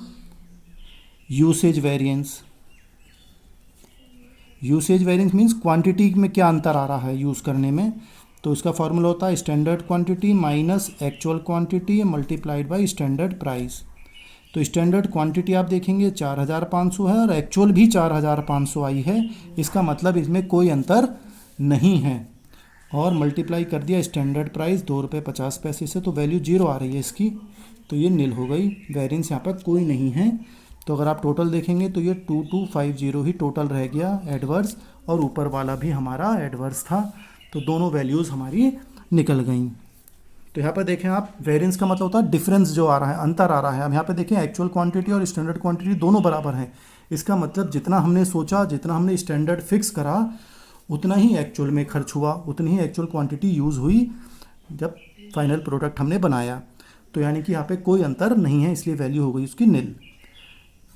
usage variance. Usage variance means quantity में क्या अंतर आ रहा है यूज़ करने में। तो इसका फॉर्मूला होता है standard quantity minus actual quantity multiplied by standard price. तो स्टैंडर्ड क्वांटिटी आप देखेंगे 4500 है और एक्चुअल भी 4500 आई है, इसका मतलब इसमें कोई अंतर नहीं है। और मल्टीप्लाई कर दिया स्टैंडर्ड प्राइस ₹2.50 से, तो वैल्यू 0 आ रही है इसकी, तो ये नील हो गई, वेरिएंस यहाँ पर कोई नहीं है। तो अगर आप टोटल देखेंगे तो ये 2250 ही टोटल रह गया एडवर्स, और ऊपर वाला भी हमारा एडवर्स था। तो दोनों वैल्यूज़ हमारी निकल गई। तो यहाँ पर देखें आप, वेरिएंस का मतलब होता है डिफरेंस जो आ रहा है, अंतर आ रहा है। हम यहाँ पे देखें एक्चुअल क्वांटिटी और स्टैंडर्ड क्वांटिटी दोनों बराबर हैं। इसका मतलब जितना हमने सोचा, जितना हमने स्टैंडर्ड फिक्स करा, उतना ही एक्चुअल में खर्च हुआ, उतनी ही एक्चुअल क्वांटिटी यूज़ हुई जब फाइनल प्रोडक्ट हमने बनाया। तो यानी कि यहाँ पे कोई अंतर नहीं है, इसलिए वैल्यू हो गई उसकी निल।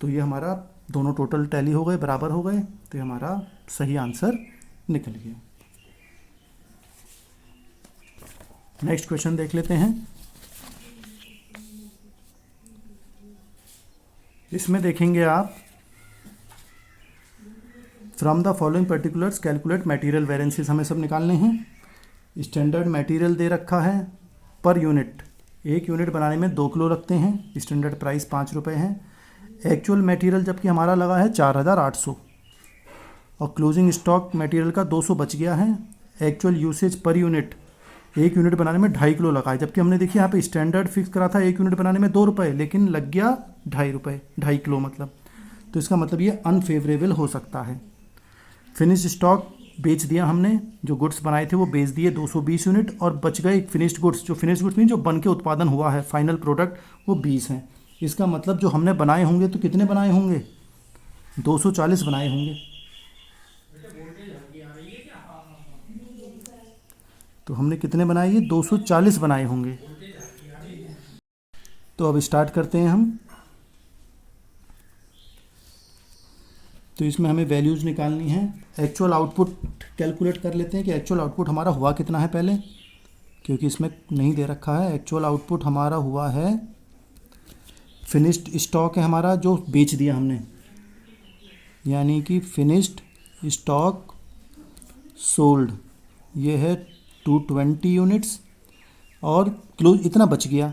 तो ये हमारा दोनों टोटल टैली हो गए, बराबर हो गए, तो ये हमारा सही आंसर निकल गया। नेक्स्ट क्वेश्चन देख लेते हैं। इसमें देखेंगे आप, from the following particulars calculate material variances, हमें सब निकालने हैं। स्टैंडर्ड मटेरियल दे रखा है पर यूनिट, 1 यूनिट बनाने में 2 किलो लगते हैं, स्टैंडर्ड प्राइस 5 रुपये है। एक्चुअल मटेरियल जबकि हमारा लगा है 4800 और क्लोजिंग स्टॉक मटेरियल का 200 बच गया है। Actual usage per unit, 1 unit बनाने में 2.5 किलो लगा है, जबकि हमने देखिए यहाँ पे स्टैंडर्ड फिक्स करा था 1 यूनिट बनाने में 2 रुपये, लेकिन लग गया 2.5 रुपये, 2.5 किलो मतलब। तो इसका मतलब ये अनफेवरेबल हो सकता है। फिनिश स्टॉक बेच दिया हमने, जो गुड्स बनाए थे वो बेच दिए 220 यूनिट, और बच गए फिनिश्ड गुड्स। जो फिनिश्ड गुड्स नहीं, जो बन के उत्पादन हुआ है फाइनल प्रोडक्ट, वो 20 हैं। इसका मतलब जो हमने बनाए होंगे, तो कितने बनाए होंगे, 240 बनाए होंगे। तो हमने कितने बनाए, ये 240 बनाए होंगे। तो अब स्टार्ट करते हैं हम। तो इसमें हमें वैल्यूज़ निकालनी है। एक्चुअल आउटपुट कैलकुलेट कर लेते हैं कि एक्चुअल आउटपुट हमारा हुआ कितना है पहले, क्योंकि इसमें नहीं दे रखा है। एक्चुअल आउटपुट हमारा हुआ है, फिनिश्ड स्टॉक है हमारा जो बेच दिया हमने, यानी कि फिनिश्ड स्टॉक सोल्ड, ये है 220 यूनिट्स, और क्लोज इतना बच गया,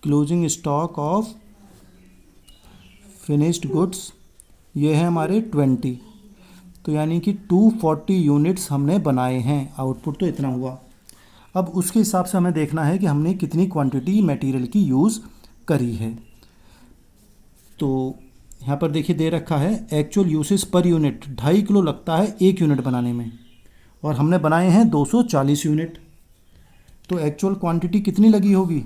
closing stock of finished goods, ये है हमारे 20। तो यानी कि 240 यूनिट्स हमने बनाए हैं, आउटपुट तो इतना हुआ। अब उसके हिसाब से हमें देखना है कि हमने कितनी क्वांटिटी मटेरियल की यूज़ करी है। तो यहाँ पर देखिए दे रखा है actual usage per unit 2.5 kilo लगता है 1 यूनिट बनाने में, और हमने बनाए हैं 240 यूनिट। तो एक्चुअल क्वांटिटी कितनी लगी होगी,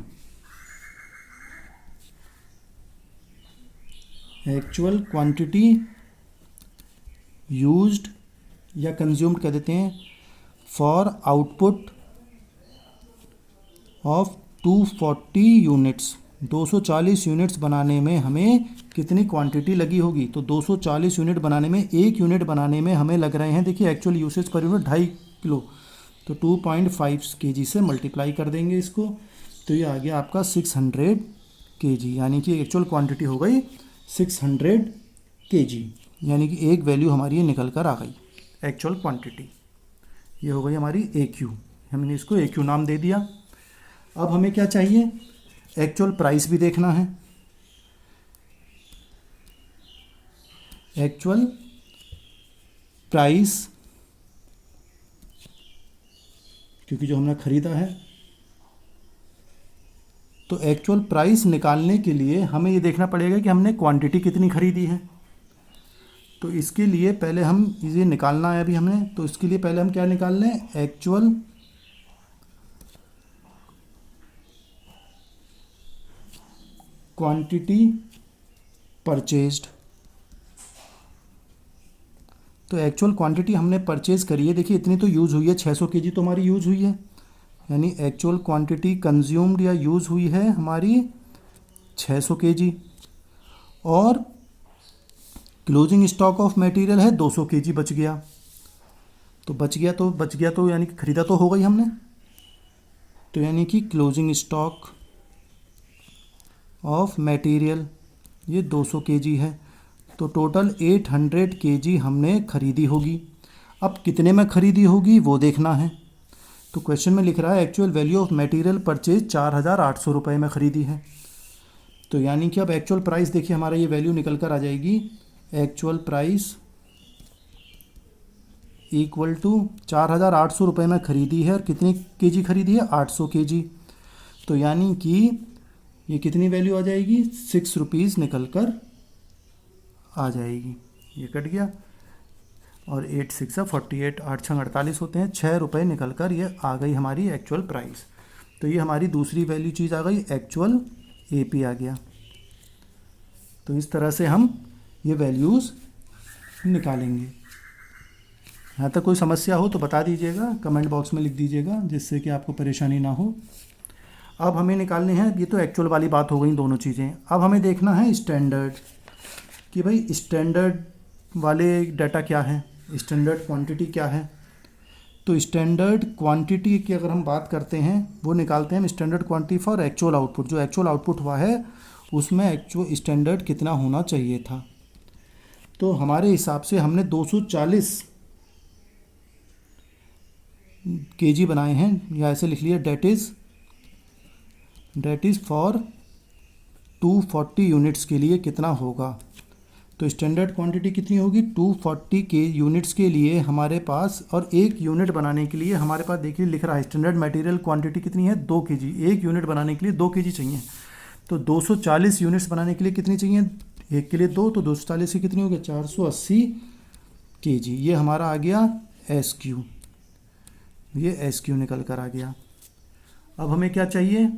एक्चुअल क्वांटिटी यूज्ड या कंज्यूम्ड कह देते हैं for output of 240 units, 240 units बनाने में हमें कितनी क्वांटिटी लगी होगी। तो 240 यूनिट बनाने में, 1 यूनिट बनाने में हमें लग रहे हैं, देखिए actual usage per unit 2.5 kilo, तो 2.5 kg से मल्टीप्लाई कर देंगे इसको, तो ये आ गया आपका 600 kg, यानी कि एक्चुअल क्वांटिटी हो गई 600 kg, यानी कि एक वैल्यू हमारी ये निकल कर आ गई एक्चुअल क्वांटिटी। ये हो गई हमारी AQ, हमने इसको AQ नाम दे दिया। अब हमें क्या चाहिए, एक्चुअल प्राइस भी देखना है। एक्चुअल प्राइस, क्योंकि जो हमने ख़रीदा है, तो एक्चुअल प्राइस निकालने के लिए हमें ये देखना पड़ेगा कि हमने क्वांटिटी कितनी ख़रीदी है। तो इसके लिए पहले हम ये निकालना है अभी हमें, तो इसके लिए पहले हम क्या निकाल लें, एक्चुअल क्वांटिटी परचेज्ड। तो एक्चुअल क्वांटिटी हमने परचेज करी है, देखिए इतनी तो यूज़ हुई है, 600 kg तो हमारी यूज़ हुई है, यानी एक्चुअल क्वांटिटी कंज्यूम्ड या यूज़ हुई है हमारी 600 kg, और क्लोजिंग स्टॉक ऑफ मटेरियल है 200 kg बच गया। तो बच गया तो यानी कि ख़रीदा तो हो गई हमने, तो यानी कि क्लोजिंग स्टॉक ऑफ मटेरियल ये 200 kg है, तो टोटल 800 kg हमने ख़रीदी होगी। अब कितने में ख़रीदी होगी वो देखना है। तो क्वेश्चन में लिख रहा है actual value of material purchase 4800 रुपये में ख़रीदी है। तो यानी कि अब एक्चुअल प्राइस देखिए हमारा ये वैल्यू निकल कर आ जाएगी, एक्चुअल प्राइस इक्वल टू 4800 रुपये में ख़रीदी है, और कितनी केजी ख़रीदी है, 800 kg। तो यानी कि ये कितनी वैल्यू आ जाएगी, 6 रुपीज़ निकल कर आ जाएगी। ये कट गया, और 8 6 48, 8 6 48 होते हैं, 6 रुपये निकल कर ये आ गई हमारी एक्चुअल प्राइस। तो ये हमारी दूसरी वैल्यू चीज़ आ गई, एक्चुअल AP आ गया। तो इस तरह से हम ये वैल्यूज़ निकालेंगे। यहाँ तक कोई समस्या हो तो बता दीजिएगा, कमेंट बॉक्स में लिख दीजिएगा, जिससे कि आपको परेशानी ना हो। अब हमें निकालने हैं, ये तो एक्चुअल वाली बात हो गई दोनों चीज़ें। अब हमें देखना है स्टैंडर्ड, कि भाई स्टैंडर्ड वाले डाटा क्या है, स्टैंडर्ड क्वांटिटी क्या है। तो स्टैंडर्ड क्वांटिटी की अगर हम बात करते हैं, वो निकालते हैं हम standard quantity for actual output. जो एक्चुअल आउटपुट हुआ है उसमें एक्चुअल स्टैंडर्ड कितना होना चाहिए था। तो हमारे हिसाब से हमने 240 kg बनाए हैं, या ऐसे लिख लिया, डेट इज़ फॉर 240 यूनिट्स के लिए कितना होगा। तो स्टैंडर्ड क्वांटिटी कितनी होगी, 240 के यूनिट्स के लिए हमारे पास, और एक यूनिट बनाने के लिए हमारे पास देखिए लिख रहा है स्टैंडर्ड मटेरियल क्वांटिटी कितनी है, 2 kg। एक यूनिट बनाने के लिए 2 kg चाहिए। तो 240 यूनिट्स बनाने के लिए कितनी चाहिए, एक के लिए 2, तो 240 की कितनी हो गई, 480 kg। ये हमारा आ गया SQ, ये SQ निकल कर आ गया। अब हमें क्या चाहिए,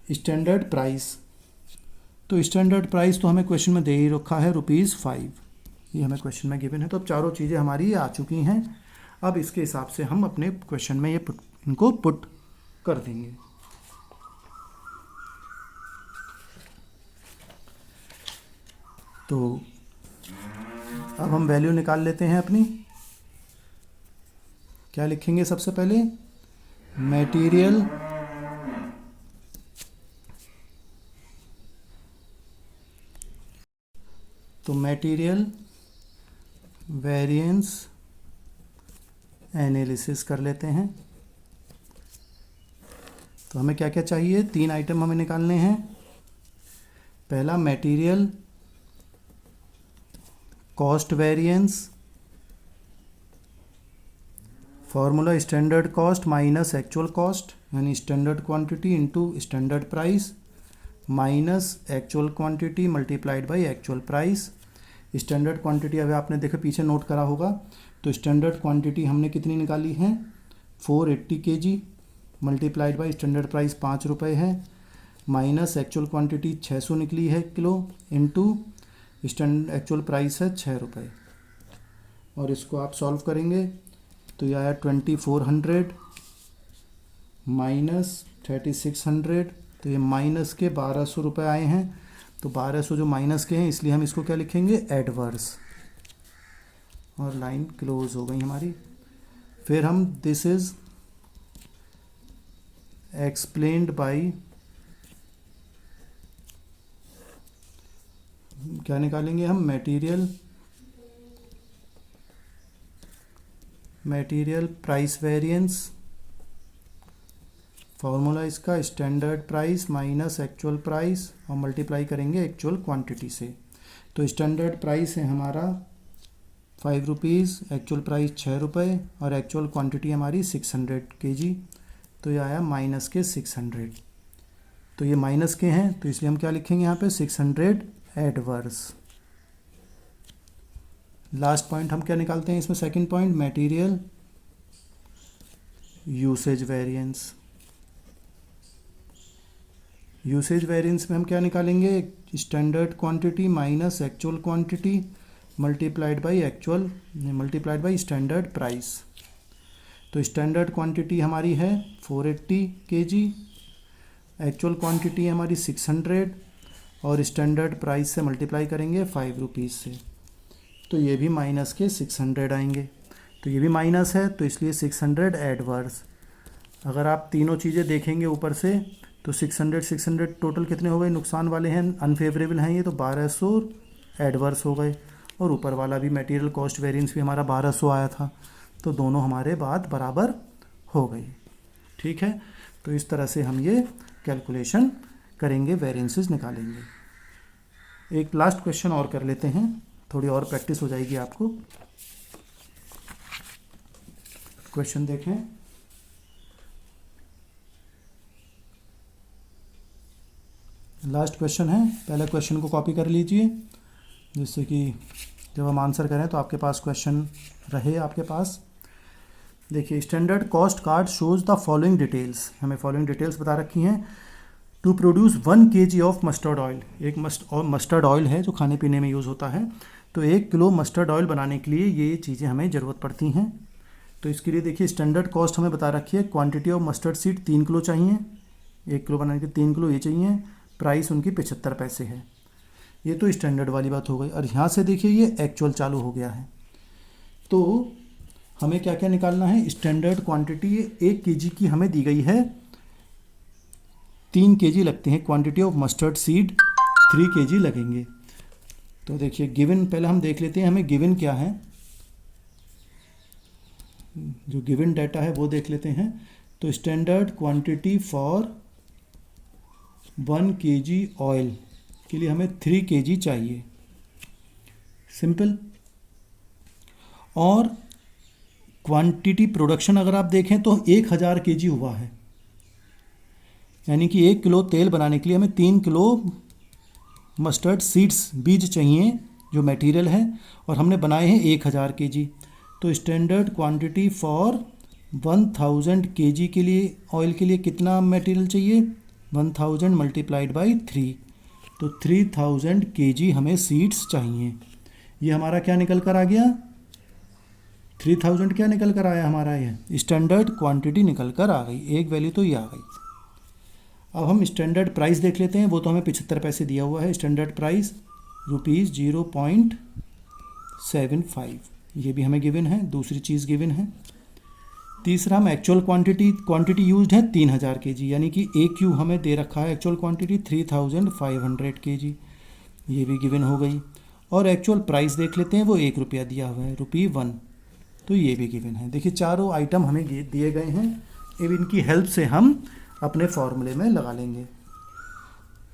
स्टैंडर्ड प्राइस। तो स्टैंडर्ड प्राइस तो हमें क्वेश्चन में दे ही रखा है, ₹5, ये हमें क्वेश्चन में गिवन है। तो अब चारों चीज़ें हमारी आ चुकी हैं। अब इसके हिसाब से हम अपने क्वेश्चन में ये इनको पुट कर देंगे। तो अब हम वैल्यू निकाल लेते हैं अपनी। क्या लिखेंगे सबसे पहले, मटेरियल तो मटेरियल वेरिएंस एनालिसिस कर लेते हैं। तो हमें क्या क्या चाहिए, 3 आइटम हमें निकालने हैं। पहला material cost variance, formula standard cost minus actual cost, यानी standard quantity into standard price minus actual quantity multiplied by actual price. Standard quantity अभी आपने देखा पीछे नोट करा होगा, तो स्टैंडर्ड क्वांटिटी हमने कितनी निकाली है, 480 kg multiplied by standard price ₹5 है, माइनस एक्चुअल क्वांटिटी 600 निकली है किलो, इनटू एक्चुअल प्राइस है ₹6। और इसको आप सॉल्व करेंगे तो यह आया 2400 माइनस 3600, तो ये माइनस के ₹1200 आए हैं। तो 1200 जो माइनस के हैं, इसलिए हम इसको क्या लिखेंगे, एडवर्स, और लाइन क्लोज हो गई हमारी। फिर हम दिस इज एक्सप्लेन्ड बाय, क्या निकालेंगे हम, मटेरियल प्राइस वेरिएंस, फॉर्मूला इसका standard price minus actual price, और मल्टीप्लाई करेंगे एक्चुअल क्वांटिटी से। तो स्टैंडर्ड प्राइस है हमारा ₹5, एक्चुअल प्राइस ₹6, और एक्चुअल क्वांटिटी हमारी 600 kg। तो ये आया माइनस के 600। तो ये माइनस के हैं, तो इसलिए हम क्या लिखेंगे यहाँ पे, 600 एडवर्स। लास्ट पॉइंट हम क्या निकालते हैं इसमें, second point, material usage variance. Usage variance में हम क्या निकालेंगे, standard quantity minus actual quantity multiplied by standard price. तो स्टैंडर्ड क्वांटिटी हमारी है 480 kg, एक्चुअल क्वांटिटी हमारी 600, और स्टैंडर्ड प्राइस से मल्टीप्लाई करेंगे ₹5 से। तो ये भी माइनस के 600 आएंगे। तो ये भी माइनस है, तो इसलिए 600 एडवर्स। अगर आप तीनों चीज़ें देखेंगे ऊपर से, तो 600 टोटल कितने हो गए, नुकसान वाले हैं, अनफेवरेबल हैं ये, तो 1200 एडवर्स हो गए। और ऊपर वाला भी मटेरियल कॉस्ट वेरिएंस भी हमारा 1200 आया था। तो दोनों हमारे बात बराबर हो गई। ठीक है, तो इस तरह से हम ये कैलकुलेशन करेंगे, वेरिएंसेस निकालेंगे। एक लास्ट क्वेश्चन और कर लेते हैं, थोड़ी और प्रैक्टिस हो जाएगी आपको। क्वेश्चन देखें, लास्ट क्वेश्चन है। पहले क्वेश्चन को कॉपी कर लीजिए, जिससे कि जब हम आंसर करें तो आपके पास क्वेश्चन रहे आपके पास। देखिए standard cost card shows the following details, हमें फॉलोइंग डिटेल्स बता रखी हैं। To produce 1 kg of mustard oil, एक मस्टर्ड ऑयल है जो खाने पीने में यूज़ होता है, तो 1 किलो मस्टर्ड ऑयल बनाने के लिए ये चीज़ें हमें ज़रूरत पड़ती हैं। तो इसके लिए देखिए स्टैंडर्ड कॉस्ट हमें बता रखी है। Quantity of mustard seed 3 kilo चाहिए, 1 किलो बनाने के 3 किलो ये चाहिए, प्राइस उनकी 75 पैसे है। ये तो स्टैंडर्ड वाली बात हो गई। और यहाँ से देखिए ये एक्चुअल चालू हो गया है। तो हमें क्या क्या निकालना है, स्टैंडर्ड क्वांटिटी 1 kg की हमें दी गई है, 3 kg लगते हैं। Quantity of mustard seed 3 kg लगेंगे। तो देखिए गिवन पहले हम देख लेते हैं हमें गिवन क्या है, जो गिवन डाटा है वो देख लेते हैं। तो standard quantity for 1 kg oil के लिए हमें 3 kg चाहिए, सिंपल। और क्वांटिटी प्रोडक्शन अगर आप देखें तो 1000 kg हुआ है, यानी कि 1 किलो तेल बनाने के लिए हमें 3 किलो मस्टर्ड सीड्स बीज चाहिए जो मटेरियल है, और हमने बनाए हैं 1000 kg। तो स्टैंडर्ड क्वांटिटी फॉर 1000 kg के लिए ऑयल के लिए कितना मटेरियल चाहिए, 1000 मल्टीप्लाइड बाई 3, तो 3000 kg हमें सीड्स चाहिए। ये हमारा क्या निकल कर आ गया, 3000 क्या निकल कर आया हमारा, ये स्टैंडर्ड क्वांटिटी निकल कर आ गई, एक वैल्यू तो ये आ गई। अब हम स्टैंडर्ड प्राइस देख लेते हैं, वो तो हमें 75 पैसे दिया हुआ है। स्टैंडर्ड प्राइस ₹0.75, ये भी हमें गिवन है। दूसरी चीज़ गिवन है। तीसरा हम एक्चुअल क्वांटिटी यूज्ड है 3000 kg, यानी कि AQ हमें दे रखा है एक्चुअल क्वांटिटी 3500 kg, ये भी गिवन हो गई। और एक्चुअल प्राइस देख लेते हैं, वो ₹1 दिया हुआ है, ₹1, तो ये भी गिवन है। देखिए चारों आइटम हमें दिए गए हैं, अब इनकी हेल्प से हम अपने फॉर्मूले में लगा लेंगे।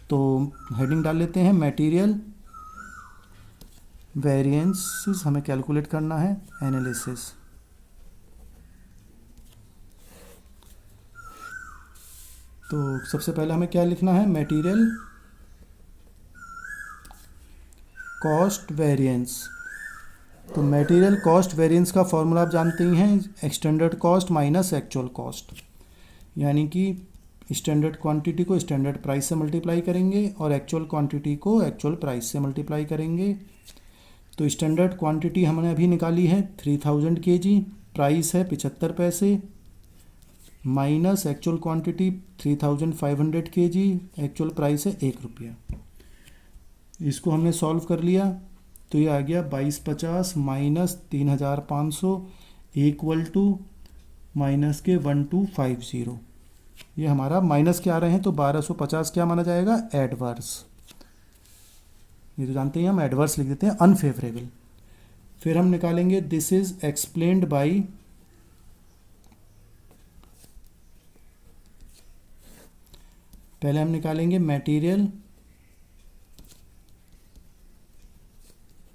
तो हेडिंग डाल लेते हैं, मटेरियल वेरिएंसेस हमें कैलकुलेट करना है, एनालिसिस। तो सबसे पहले हमें क्या लिखना है, मटेरियल कॉस्ट वेरिएंस। तो मटेरियल कॉस्ट वेरिएंस का फॉर्मूला आप जानते ही हैं, standard cost minus actual cost, यानी कि स्टैंडर्ड क्वांटिटी को स्टैंडर्ड प्राइस से मल्टीप्लाई करेंगे और एक्चुअल क्वांटिटी को एक्चुअल प्राइस से मल्टीप्लाई करेंगे। तो स्टैंडर्ड क्वांटिटी हमने अभी निकाली है 3000 kg, प्राइस है 75 पैसे, minus actual quantity 3500 kg, actual price है ₹1। इसको हमने सॉल्व कर लिया तो ये आ गया 2250 माइनस 3500 इक्वल टू माइनस के 1250। ये हमारा माइनस के आ रहे हैं तो 1250 क्या माना जाएगा, एडवर्स। ये तो जानते हैं हम, एडवर्स लिख देते हैं, अनफेवरेबल। फिर हम निकालेंगे दिस इज एक्सप्लेन्ड बाई पहले हम निकालेंगे material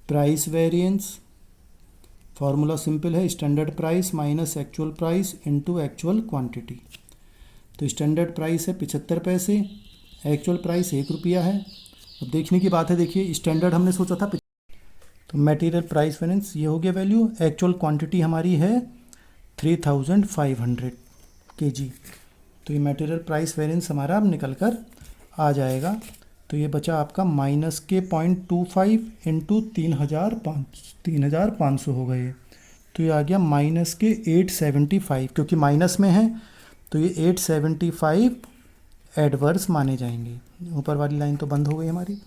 price variance. Formula simple है, standard price minus actual price into actual quantity. तो स्टैंडर्ड प्राइस है 75 पैसे, एक्चुअल प्राइस ₹1 है। अब देखने की बात है, देखिए स्टैंडर्ड हमने सोचा था, तो मटेरियल प्राइस वेरिएंस ये हो गया वैल्यू। एक्चुअल क्वांटिटी हमारी है 3500 kg, तो ये मटेरियल प्राइस वेरिएंस हमारा अब निकल कर आ जाएगा। तो ये बचा आपका माइनस के 0.25 इंटू 3500 हो गए, तो ये आ गया माइनस के 875, क्योंकि माइनस में है तो ये 875 एडवर्स माने जाएंगे। ऊपर वाली लाइन तो बंद हो गई हमारी।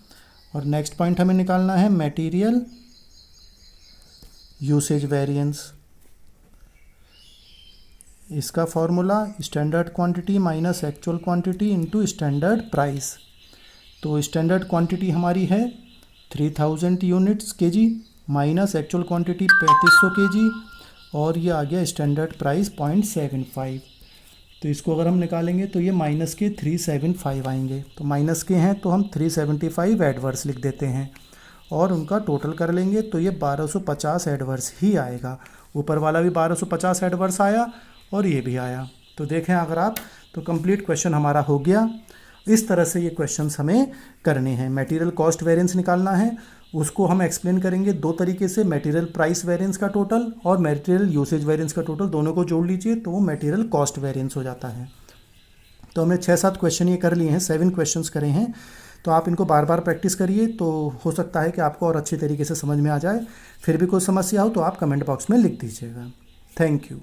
और नेक्स्ट पॉइंट हमें निकालना है मटेरियल यूसेज वेरिएंस। इसका formula standard quantity minus actual quantity into standard price. तो स्टैंडर्ड क्वांटिटी हमारी है 3000 units kg minus actual quantity 3500 kg, और ये आ गया स्टैंडर्ड प्राइस 0.75। तो इसको अगर हम निकालेंगे तो ये माइनस के 375 आएंगे। तो माइनस के हैं तो हम 375 एडवर्स लिख देते हैं, और उनका टोटल कर लेंगे तो ये 1250 एडवर्स ही आएगा। ऊपर वाला भी 1250 एडवर्स आया और ये भी आया। तो देखें अगर आप, तो कंप्लीट क्वेश्चन हमारा हो गया। इस तरह से ये क्वेश्चंस हमें करने हैं। मटेरियल कॉस्ट वेरिएंस निकालना है उसको हम एक्सप्लेन करेंगे दो तरीके से, मटेरियल प्राइस वेरिएंस का टोटल और मटेरियल यूसेज वेरिएंस का टोटल, दोनों को जोड़ लीजिए तो वो मटेरियल कॉस्ट वेरिएंस हो जाता है। तो हमने 6-7 क्वेश्चन ये कर लिए हैं, 7 क्वेश्चंस करे हैं। तो आप इनको बार बार प्रैक्टिस करिए, तो हो सकता है कि आपको और अच्छी तरीके से समझ में आ जाए। फिर भी कोई समस्या हो तो आप कमेंट बॉक्स में लिख दीजिएगा। Thank you.